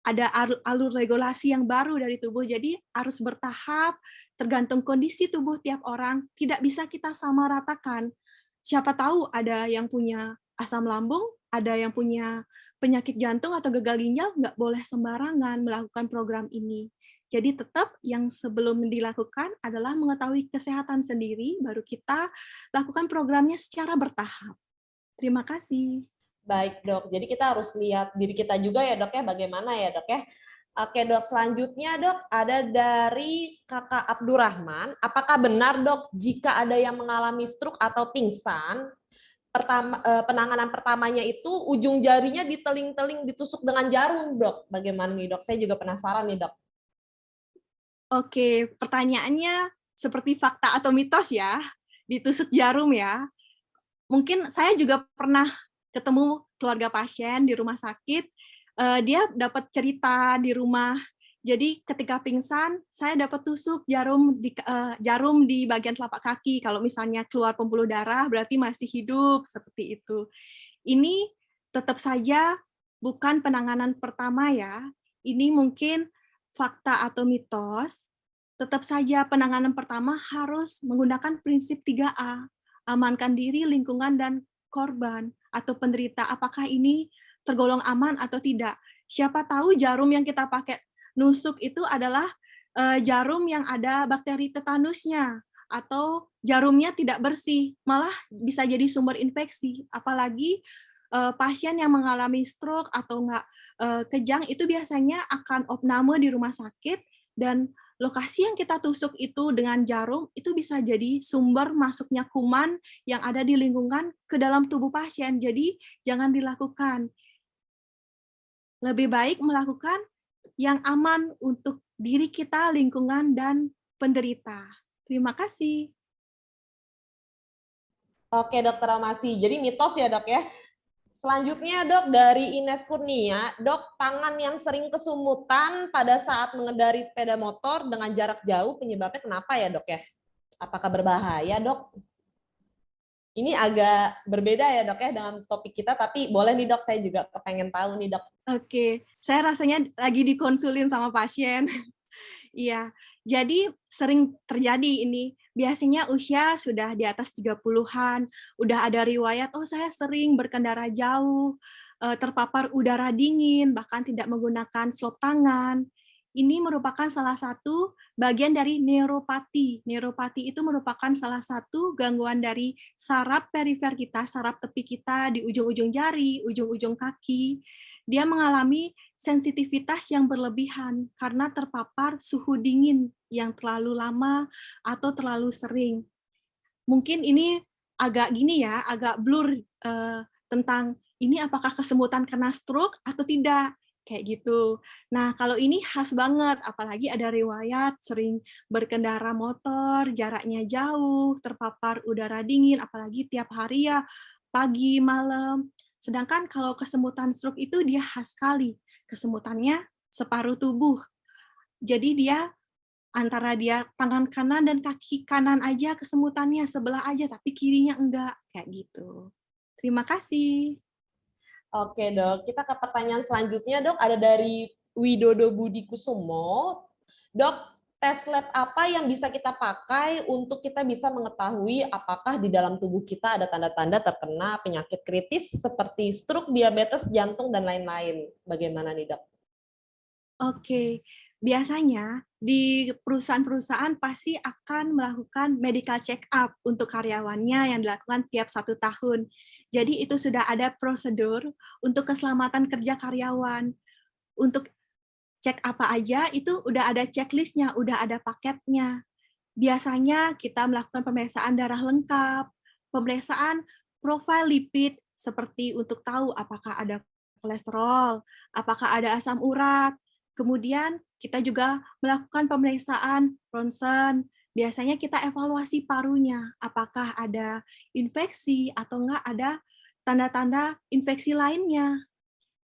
S3: Ada alur regulasi yang baru dari tubuh, jadi harus bertahap, tergantung kondisi tubuh tiap orang, tidak bisa kita samaratakan. Siapa tahu ada yang punya asam lambung, ada yang punya penyakit jantung atau gagal ginjal, nggak boleh sembarangan melakukan program ini. Jadi tetap yang sebelum dilakukan adalah mengetahui kesehatan sendiri, baru kita lakukan programnya secara bertahap. Terima kasih.
S2: Baik, Dok. Jadi kita harus lihat diri kita juga ya, Dok ya, bagaimana ya, Dok ya. Oke, Dok. Selanjutnya, Dok, ada dari Kakak Abdurrahman. Apakah benar, Dok, jika ada yang mengalami stroke atau pingsan, penanganan pertamanya itu ujung jarinya diteling-teling ditusuk dengan jarum, Dok? Bagaimana nih, Dok? Saya juga penasaran nih, Dok.
S3: Oke, pertanyaannya seperti fakta atau mitos ya, ditusuk jarum ya. Mungkin saya juga pernah ketemu keluarga pasien di rumah sakit, dia dapat cerita di rumah. Jadi ketika pingsan, saya dapat tusuk jarum di bagian telapak kaki. Kalau misalnya keluar pembuluh darah, berarti masih hidup, seperti itu. Ini tetap saja bukan penanganan pertama ya. Ini mungkin fakta atau mitos. Tetap saja penanganan pertama harus menggunakan prinsip 3A. Amankan diri, lingkungan, dan korban atau penderita, apakah ini tergolong aman atau tidak. Siapa tahu jarum yang kita pakai nusuk itu adalah jarum yang ada bakteri tetanusnya, atau jarumnya tidak bersih, malah bisa jadi sumber infeksi. Apalagi pasien yang mengalami stroke atau kejang itu biasanya akan opname di rumah sakit, dan lokasi yang kita tusuk itu dengan jarum itu bisa jadi sumber masuknya kuman yang ada di lingkungan ke dalam tubuh pasien. Jadi jangan dilakukan. Lebih baik melakukan yang aman untuk diri kita, lingkungan, dan penderita. Terima kasih.
S2: Oke, Dokter Ramasi. Jadi mitos ya, Dok ya. Selanjutnya, Dok, dari Ines Kurnia, Dok, tangan yang sering kesumutan pada saat mengendari sepeda motor dengan jarak jauh penyebabnya kenapa ya, Dok ya? Apakah berbahaya, Dok? Ini agak berbeda ya, Dok ya, dengan topik kita, tapi boleh nih, Dok, saya juga pengen tahu nih, Dok.
S3: Oke, saya rasanya lagi dikonsulin sama pasien. Iya, jadi sering terjadi ini. Biasanya usia sudah di atas 30-an, udah ada riwayat, oh saya sering berkendara jauh, terpapar udara dingin, bahkan tidak menggunakan selop tangan. Ini merupakan salah satu bagian dari neuropati. Neuropati itu merupakan salah satu gangguan dari saraf perifer kita, saraf tepi kita di ujung-ujung jari, ujung-ujung kaki. Dia mengalami sensitivitas yang berlebihan karena terpapar suhu dingin yang terlalu lama atau terlalu sering. Mungkin ini agak gini ya, agak blur tentang ini apakah kesemutan karena stroke atau tidak, kayak gitu. Nah, kalau ini khas banget, apalagi ada riwayat sering berkendara motor, jaraknya jauh, terpapar udara dingin, apalagi tiap hari ya, pagi, malam. Sedangkan kalau kesemutan stroke itu dia khas sekali. Kesemutannya separuh tubuh. Jadi dia antara dia tangan kanan dan kaki kanan aja kesemutannya, sebelah aja, tapi kirinya enggak. Kayak gitu. Terima kasih.
S2: Oke, Dok. Kita ke pertanyaan selanjutnya, Dok. Ada dari Widodo Budi Kusumo. Dok, tes lab apa yang bisa kita pakai untuk kita bisa mengetahui apakah di dalam tubuh kita ada tanda-tanda terkena penyakit kritis seperti stroke, diabetes, jantung, dan lain-lain. Bagaimana nih, Dok?
S3: Oke, biasanya di perusahaan-perusahaan pasti akan melakukan medical check up untuk karyawannya yang dilakukan tiap 1 tahun. Jadi itu sudah ada prosedur untuk keselamatan kerja karyawan. Untuk cek apa aja itu udah ada checklist-nya, udah ada paketnya. Biasanya kita melakukan pemeriksaan darah lengkap, pemeriksaan profil lipid seperti untuk tahu apakah ada kolesterol, apakah ada asam urat. Kemudian kita juga melakukan pemeriksaan ronsen. Biasanya kita evaluasi parunya, apakah ada infeksi atau enggak ada tanda-tanda infeksi lainnya.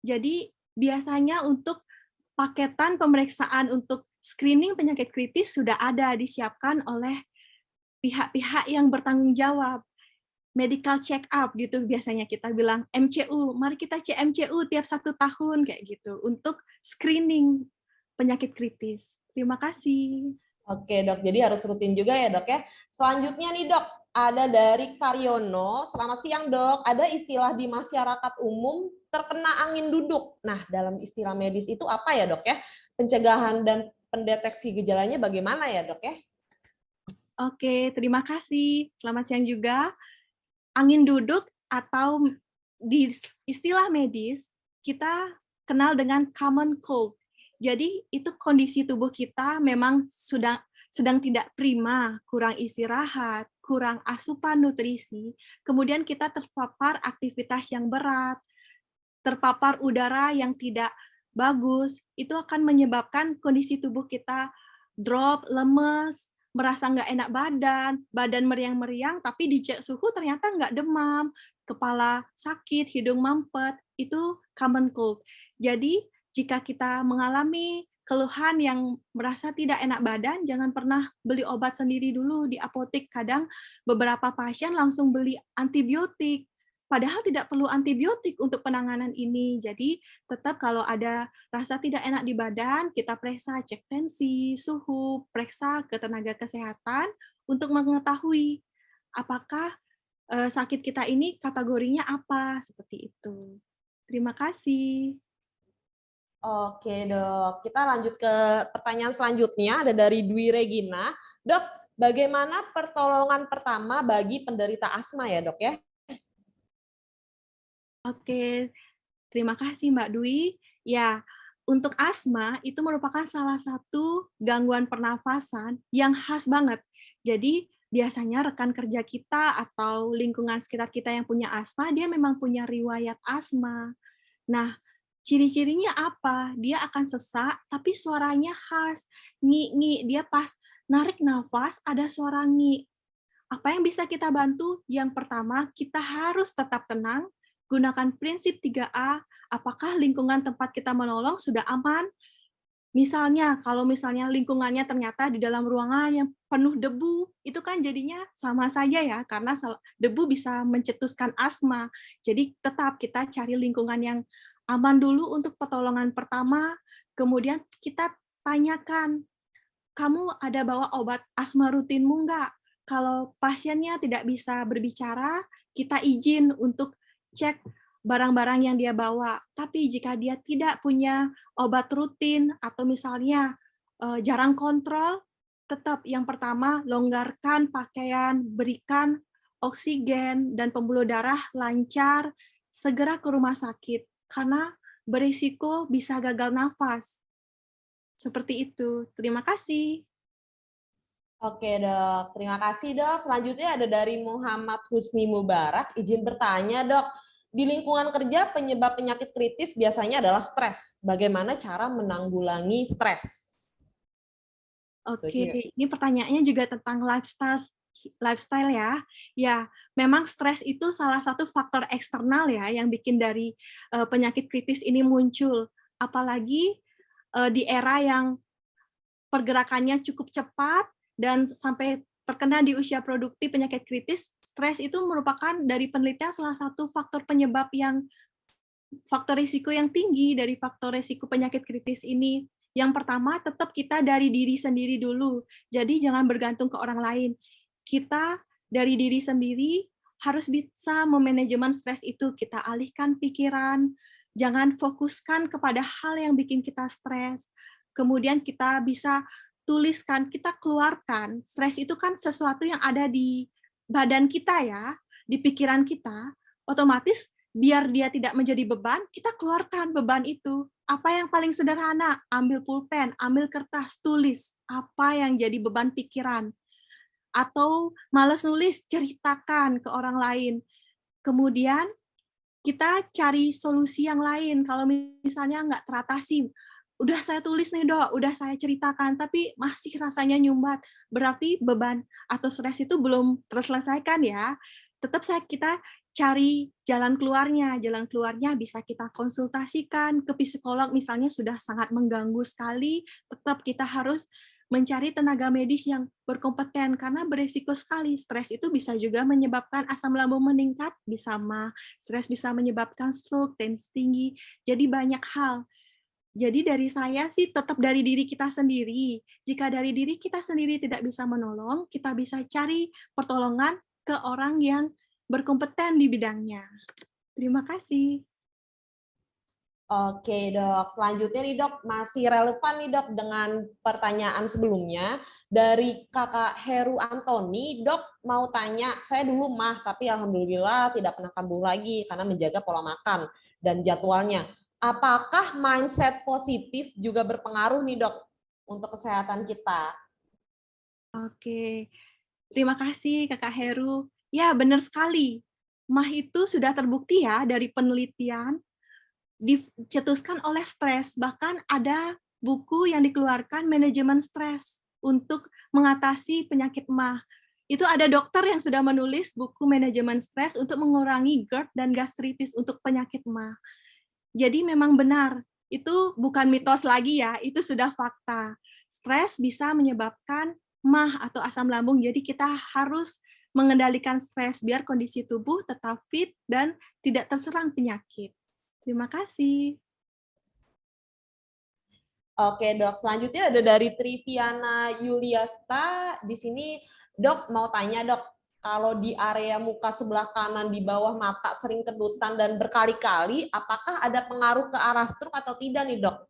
S3: Jadi biasanya untuk paketan pemeriksaan untuk screening penyakit kritis sudah ada disiapkan oleh pihak-pihak yang bertanggung jawab. Medical check up gitu biasanya kita bilang MCU. Mari kita cek MCU tiap 1 tahun kayak gitu untuk screening penyakit kritis. Terima kasih.
S2: Oke, Dok. Jadi harus rutin juga ya, Dok ya. Selanjutnya nih, Dok. Ada dari Karyono. Selamat siang, Dok. Ada istilah di masyarakat umum terkena angin duduk. Nah, dalam istilah medis itu apa ya, Dok ya? Pencegahan dan pendeteksi gejalanya bagaimana ya, Dok ya?
S3: Oke, terima kasih. Selamat siang juga. Angin duduk atau di istilah medis kita kenal dengan common cold. Jadi itu kondisi tubuh kita memang sedang tidak prima, kurang istirahat, kurang asupan nutrisi, kemudian kita terpapar aktivitas yang berat, terpapar udara yang tidak bagus, itu akan menyebabkan kondisi tubuh kita drop, lemes, merasa nggak enak badan meriang-meriang, tapi dicek suhu ternyata nggak demam, kepala sakit, hidung mampet, itu common cold. Jadi, jika kita mengalami keluhan yang merasa tidak enak badan, jangan pernah beli obat sendiri dulu di apotek. Kadang beberapa pasien langsung beli antibiotik, padahal tidak perlu antibiotik untuk penanganan ini. Jadi, tetap kalau ada rasa tidak enak di badan, kita periksa, cek tensi, suhu, periksa ke tenaga kesehatan untuk mengetahui apakah sakit kita ini kategorinya apa, seperti itu. Terima kasih.
S2: Oke, Dok. Kita lanjut ke pertanyaan selanjutnya. Ada dari Dwi Regina. Dok, bagaimana pertolongan pertama bagi penderita asma ya, Dok ya?
S3: Oke, terima kasih Mbak Dwi. Ya, untuk asma itu merupakan salah satu gangguan pernafasan yang khas banget. Jadi biasanya rekan kerja kita atau lingkungan sekitar kita yang punya asma, dia memang punya riwayat asma. Nah, ciri-cirinya apa? Dia akan sesak, tapi suaranya khas. Ngi-ngi, dia pas narik nafas ada suara ngi. Apa yang bisa kita bantu? Yang pertama, kita harus tetap tenang, gunakan prinsip 3A, apakah lingkungan tempat kita menolong sudah aman, Misalnya, kalau misalnya lingkungannya ternyata di dalam ruangan yang penuh debu, itu kan jadinya sama saja ya, karena debu bisa mencetuskan asma. Jadi tetap kita cari lingkungan yang aman dulu untuk pertolongan pertama, kemudian kita tanyakan, kamu ada bawa obat asma rutinmu nggak? Kalau pasiennya tidak bisa berbicara, kita izin untuk cek barang-barang yang dia bawa. Tapi jika dia tidak punya obat rutin atau misalnya jarang kontrol, tetap yang pertama longgarkan pakaian, berikan oksigen dan pembuluh darah lancar, segera ke rumah sakit karena berisiko bisa gagal nafas. Seperti itu. Terima kasih.
S2: Oke dok, terima kasih dok. Selanjutnya ada dari Muhammad Husni Mubarak, izin bertanya dok, di lingkungan kerja penyebab penyakit kritis biasanya adalah stres. Bagaimana cara menanggulangi stres?
S3: Oke, ini pertanyaannya juga tentang lifestyle ya. Ya, memang stres itu salah satu faktor eksternal ya yang bikin dari penyakit kritis ini muncul. Apalagi di era yang pergerakannya cukup cepat dan sampai terkena di usia produktif penyakit kritis, stres itu merupakan dari penelitian salah satu faktor penyebab yang faktor risiko yang tinggi dari faktor risiko penyakit kritis ini. Yang pertama, tetap kita dari diri sendiri dulu. Jadi jangan bergantung ke orang lain. Kita dari diri sendiri harus bisa memanajemen stres itu. Kita alihkan pikiran, jangan fokuskan kepada hal yang bikin kita stres. Kemudian kita bisa tuliskan, kita keluarkan. Stres itu kan sesuatu yang ada di badan kita ya, di pikiran kita. Otomatis biar dia tidak menjadi beban, kita keluarkan beban itu. Apa yang paling sederhana? Ambil pulpen, ambil kertas, tulis apa yang jadi beban pikiran. Atau malas nulis, ceritakan ke orang lain. Kemudian kita cari solusi yang lain. Kalau misalnya nggak teratasi, udah saya tulis nih dok, udah saya ceritakan, tapi masih rasanya nyumbat. Berarti beban atau stres itu belum terselesaikan ya. Tetap kita cari jalan keluarnya. Jalan keluarnya bisa kita konsultasikan ke psikolog misalnya sudah sangat mengganggu sekali, tetap kita harus mencari tenaga medis yang berkompeten karena beresiko sekali. Stres itu bisa juga menyebabkan asam lambung meningkat, bisa stres bisa menyebabkan stroke, tensi tinggi. Jadi banyak hal. Jadi dari saya sih tetap dari diri kita sendiri. Jika dari diri kita sendiri tidak bisa menolong, kita bisa cari pertolongan ke orang yang berkompeten di bidangnya. Terima kasih.
S2: Oke dok, selanjutnya nih dok, masih relevan nih dok dengan pertanyaan sebelumnya. Dari kakak Heru Antoni, dok mau tanya, saya dulu mah, tapi alhamdulillah tidak pernah kambuh lagi karena menjaga pola makan dan jadwalnya. Apakah mindset positif juga berpengaruh nih dok untuk kesehatan kita?
S3: Oke, terima kasih kakak Heru. Ya benar sekali, MAH itu sudah terbukti ya dari penelitian dicetuskan oleh stres. Bahkan ada buku yang dikeluarkan manajemen stres untuk mengatasi penyakit MAH. Itu ada dokter yang sudah menulis buku manajemen stres untuk mengurangi GERD dan gastritis untuk penyakit MAH. Jadi memang benar, itu bukan mitos lagi ya, itu sudah fakta. Stres bisa menyebabkan MAH atau asam lambung, jadi kita harus mengendalikan stres biar kondisi tubuh tetap fit dan tidak terserang penyakit. Terima kasih.
S2: Oke dok, selanjutnya ada dari Triviana Yuliasta. Di sini dok mau tanya dok, kalau di area muka sebelah kanan di bawah mata sering kedutan dan berkali-kali, apakah ada pengaruh ke arah stroke atau tidak nih dok?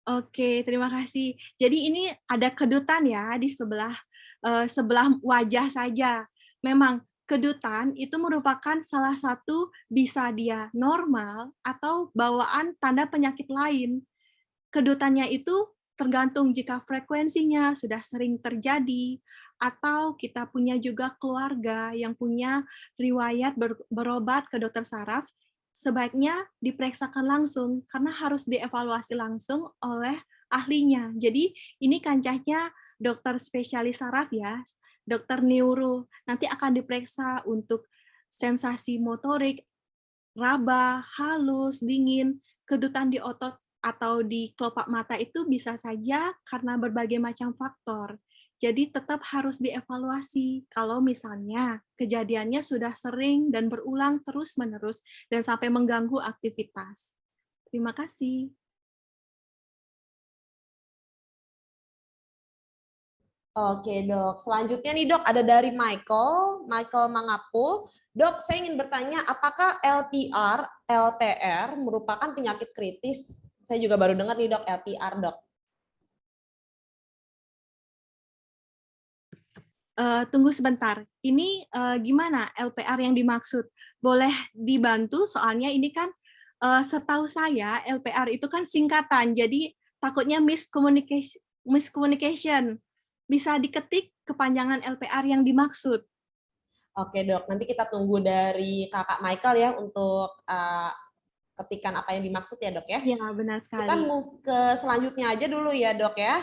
S3: Oke, terima kasih. Jadi ini ada kedutan ya di sebelah wajah saja. Memang kedutan itu merupakan salah satu bisa dia normal atau bawaan tanda penyakit lain. Kedutannya itu tergantung jika frekuensinya sudah sering terjadi atau kita punya juga keluarga yang punya riwayat berobat ke dokter saraf, sebaiknya diperiksakan langsung karena harus dievaluasi langsung oleh ahlinya. Jadi ini kancahnya dokter spesialis saraf ya, dokter neuro. Nanti akan diperiksa untuk sensasi motorik, raba, halus, dingin, kedutan di otot atau di kelopak mata itu bisa saja karena berbagai macam faktor. Jadi tetap harus dievaluasi kalau misalnya kejadiannya sudah sering dan berulang terus-menerus dan sampai mengganggu aktivitas. Terima kasih.
S2: Oke dok, selanjutnya nih dok ada dari Michael Mangapu. Dok, saya ingin bertanya apakah LPR, LTR merupakan penyakit kritis? Saya juga baru dengar nih dok LPR dok.
S3: Tunggu sebentar, ini gimana LPR yang dimaksud? Boleh dibantu soalnya ini kan setahu saya LPR itu kan singkatan, jadi takutnya miscommunication. Bisa diketik kepanjangan LPR yang dimaksud.
S2: Oke dok, nanti kita tunggu dari kakak Michael ya untuk ketikan apa yang dimaksud ya dok ya.
S3: Ya, benar
S2: Kita
S3: sekali.
S2: move ke selanjutnya aja dulu ya dok ya.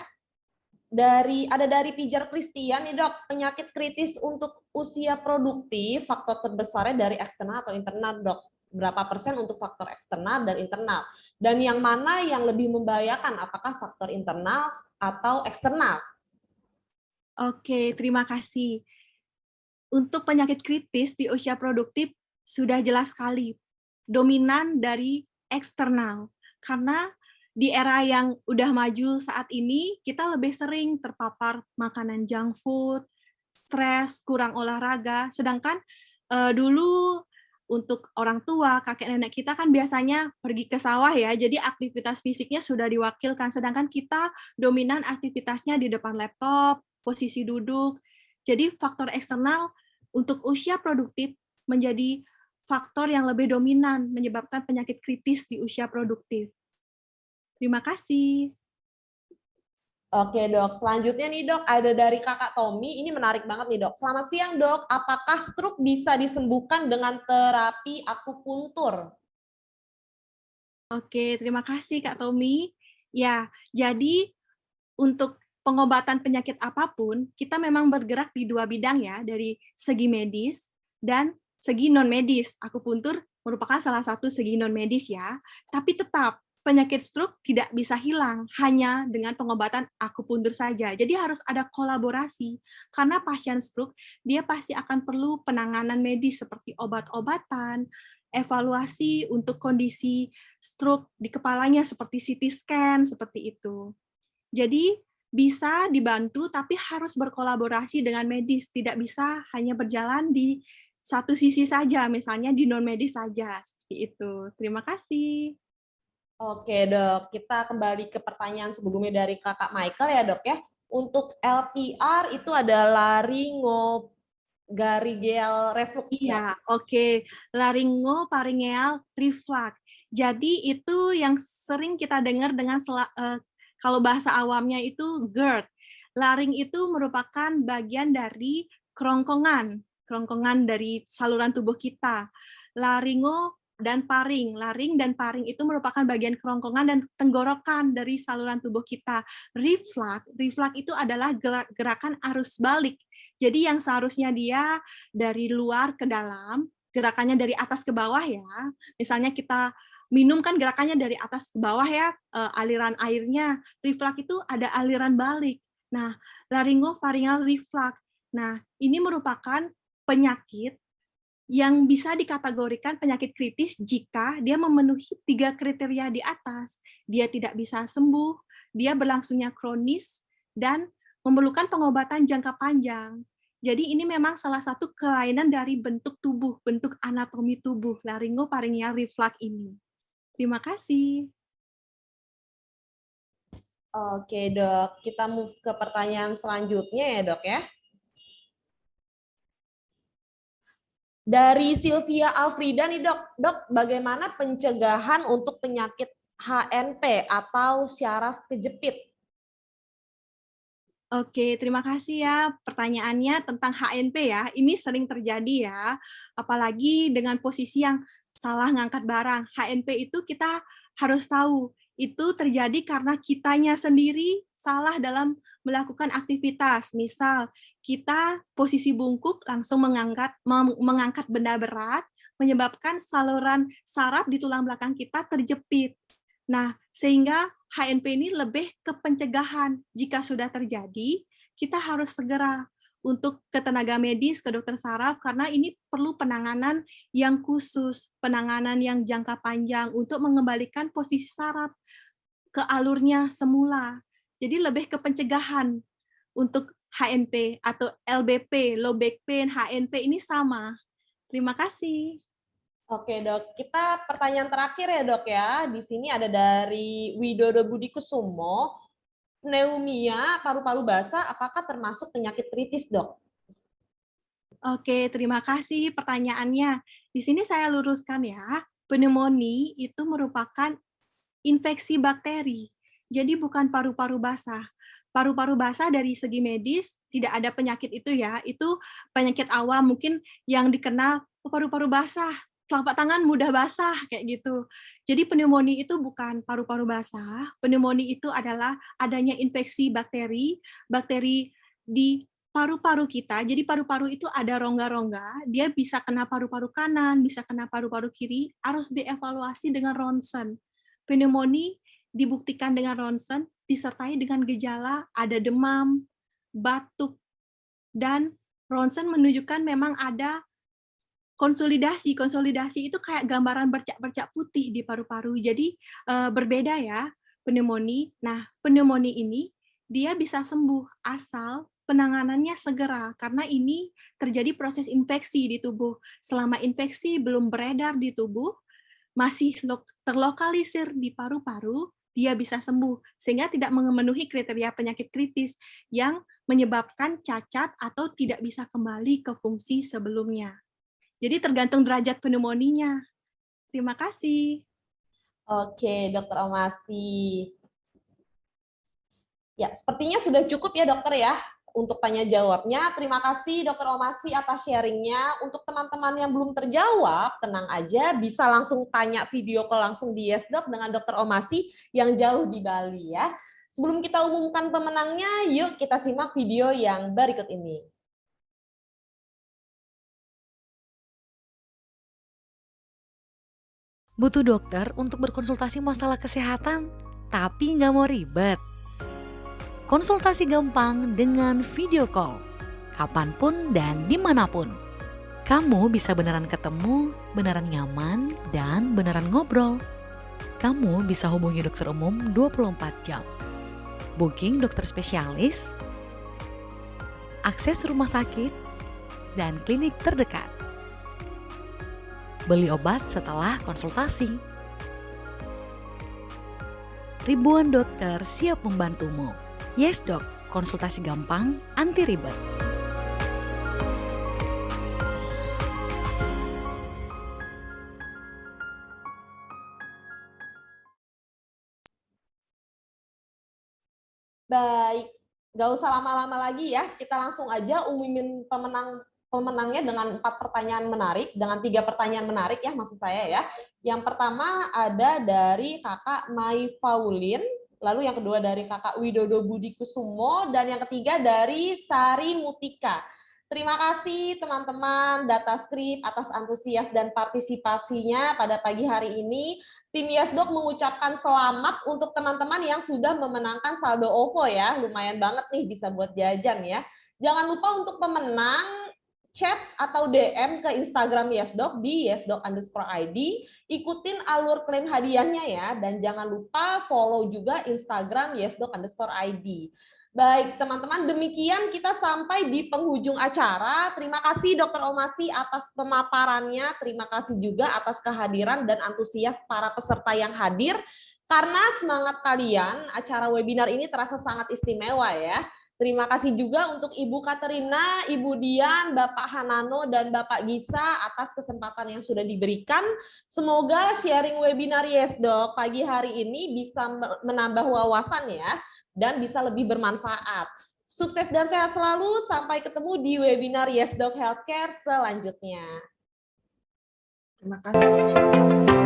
S2: Ada dari Pijar Christian nih dok, penyakit kritis untuk usia produktif, faktor terbesarnya dari eksternal atau internal dok? Berapa persen untuk faktor eksternal dan internal? Dan yang mana yang lebih membahayakan, apakah faktor internal atau eksternal?
S3: Oke, terima kasih. Untuk penyakit kritis di usia produktif sudah jelas sekali dominan dari eksternal. Karena di era yang udah maju saat ini, kita lebih sering terpapar makanan junk food, stres, kurang olahraga. Sedangkan dulu untuk orang tua, kakek nenek kita kan biasanya pergi ke sawah ya, jadi aktivitas fisiknya sudah diwakilkan. Sedangkan kita dominan aktivitasnya di depan laptop, posisi duduk. Jadi faktor eksternal untuk usia produktif menjadi faktor yang lebih dominan menyebabkan penyakit kritis di usia produktif. Terima kasih.
S2: Oke dok, selanjutnya nih dok, ada dari kakak Tommy, ini menarik banget nih dok. Selamat siang dok, apakah stroke bisa disembuhkan dengan terapi akupuntur?
S3: Oke, terima kasih Kak Tommy. Ya, jadi untuk pengobatan penyakit apapun, kita memang bergerak di dua bidang ya, dari segi medis dan segi non-medis. Akupuntur merupakan salah satu segi non-medis ya, tapi tetap penyakit stroke tidak bisa hilang hanya dengan pengobatan akupuntur saja. Jadi harus ada kolaborasi, karena pasien stroke dia pasti akan perlu penanganan medis seperti obat-obatan, evaluasi untuk kondisi stroke di kepalanya seperti CT scan, seperti itu. Jadi bisa dibantu, tapi harus berkolaborasi dengan medis. Tidak bisa hanya berjalan di satu sisi saja, misalnya di non-medis saja. Seperti itu. Terima kasih.
S2: Oke dok, kita kembali ke pertanyaan sebelumnya dari kakak Michael ya dok ya. Untuk LPR itu ada laryngopharyngeal reflux.
S3: Iya, oke. Laryngopharyngeal reflux. Jadi itu yang sering kita dengar dengan kalau bahasa awamnya itu GERD. Laring itu merupakan bagian dari kerongkongan dari saluran tubuh kita. Laringo dan paring. Laring dan paring itu merupakan bagian kerongkongan dan tenggorokan dari saluran tubuh kita. Reflux itu adalah gerakan arus balik. Jadi yang seharusnya dia dari luar ke dalam, gerakannya dari atas ke bawah ya. Misalnya kita minum kan gerakannya dari atas ke bawah ya, aliran airnya. Reflux itu ada aliran balik. Nah, laryngopharyngeal reflux. Nah, ini merupakan penyakit yang bisa dikategorikan penyakit kritis jika dia memenuhi 3 kriteria di atas. Dia tidak bisa sembuh, dia berlangsungnya kronis, dan memerlukan pengobatan jangka panjang. Jadi ini memang salah satu kelainan dari bentuk tubuh, bentuk anatomi tubuh, laryngopharyngeal reflux ini. Terima kasih.
S2: Oke dok, kita move ke pertanyaan selanjutnya ya dok ya. Dari Sylvia Alfrida nih dok, bagaimana pencegahan untuk penyakit HNP atau syaraf kejepit?
S3: Oke, terima kasih ya pertanyaannya tentang HNP ya. Ini sering terjadi ya, apalagi dengan posisi yang salah ngangkat barang. HNP itu kita harus tahu, itu terjadi karena kitanya sendiri salah dalam melakukan aktivitas. Misal, kita posisi bungkuk langsung mengangkat benda berat, menyebabkan saluran saraf di tulang belakang kita terjepit. Nah, sehingga HNP ini lebih ke pencegahan. Jika sudah terjadi, kita harus segera untuk ke tenaga medis, ke dokter saraf, karena ini perlu penanganan yang khusus, penanganan yang jangka panjang untuk mengembalikan posisi saraf ke alurnya semula. Jadi lebih ke pencegahan untuk HNP atau LBP, low back pain, HNP ini sama. Terima kasih.
S2: Oke dok, kita pertanyaan terakhir ya dok ya. Di sini ada dari Widodo Budi Kusumo. Pneumonia paru-paru basah apakah termasuk penyakit kritis dok?
S3: Oke, terima kasih pertanyaannya. Di sini saya luruskan ya, pneumonia itu merupakan infeksi bakteri. Jadi bukan paru-paru basah. Paru-paru basah dari segi medis tidak ada penyakit itu ya. Itu penyakit awam mungkin yang dikenal paru-paru basah, telapak tangan mudah basah kayak gitu. Jadi pneumonia itu bukan paru-paru basah. Pneumonia itu adalah adanya infeksi bakteri, bakteri di paru-paru kita. Jadi paru-paru itu ada rongga-rongga, dia bisa kena paru-paru kanan, bisa kena paru-paru kiri, harus dievaluasi dengan ronsen. Pneumonia dibuktikan dengan ronsen disertai dengan gejala ada demam, batuk, dan ronsen menunjukkan memang ada konsolidasi. Konsolidasi itu kayak gambaran bercak-bercak putih di paru-paru. Jadi berbeda ya pneumonia. Nah, pneumonia ini dia bisa sembuh asal penanganannya segera karena ini terjadi proses infeksi di tubuh. Selama infeksi belum beredar di tubuh, masih terlokalisir di paru-paru, dia bisa sembuh sehingga tidak memenuhi kriteria penyakit kritis yang menyebabkan cacat atau tidak bisa kembali ke fungsi sebelumnya. Jadi tergantung derajat pneumonia. Terima kasih.
S2: Oke, Dokter Omasi. Ya, sepertinya sudah cukup ya dokter ya untuk tanya jawabnya. Terima kasih Dokter Omasi atas sharingnya. Untuk teman-teman yang belum terjawab, tenang aja, bisa langsung tanya video call langsung di YesDoc dengan Dokter Omasi yang jauh di Bali ya. Sebelum kita umumkan pemenangnya, yuk kita simak video yang berikut ini.
S4: Butuh dokter untuk berkonsultasi masalah kesehatan, tapi nggak mau ribet. Konsultasi gampang dengan video call, kapanpun dan dimanapun. Kamu bisa beneran ketemu, beneran nyaman, dan beneran ngobrol. Kamu bisa hubungi dokter umum 24 jam. Booking dokter spesialis, akses rumah sakit, dan klinik terdekat. Beli obat setelah konsultasi. Ribuan dokter siap membantumu. YesDoc, konsultasi gampang, anti ribet.
S2: Baik, nggak usah lama-lama lagi ya, kita langsung aja umumin pemenangnya dengan 4 pertanyaan menarik, dengan 3 pertanyaan menarik ya maksud saya ya. Yang pertama ada dari kakak Mai Paulin, lalu yang kedua dari kakak Widodo Budi Kusumo, dan yang ketiga dari Sari Mutika. Terima kasih teman-teman DataScript atas antusias dan partisipasinya pada pagi hari ini. Tim YesDoc mengucapkan selamat untuk teman-teman yang sudah memenangkan saldo OVO ya. Lumayan banget nih bisa buat jajan ya. Jangan lupa untuk pemenang chat atau DM ke Instagram YesDoc di YesDoc_ID. Ikutin alur klaim hadiahnya ya. Dan jangan lupa follow juga Instagram YesDoc_ID. Baik, teman-teman, demikian kita sampai di penghujung acara. Terima kasih Dokter Omasi atas pemaparannya. Terima kasih juga atas kehadiran dan antusias para peserta yang hadir. Karena semangat kalian, acara webinar ini terasa sangat istimewa ya. Terima kasih juga untuk Ibu Katerina, Ibu Dian, Bapak Hanano, dan Bapak Gisa atas kesempatan yang sudah diberikan. Semoga sharing webinar YesDoc pagi hari ini bisa menambah wawasan ya, dan bisa lebih bermanfaat. Sukses dan sehat selalu, sampai ketemu di webinar YesDoc Healthcare selanjutnya.
S1: Terima kasih.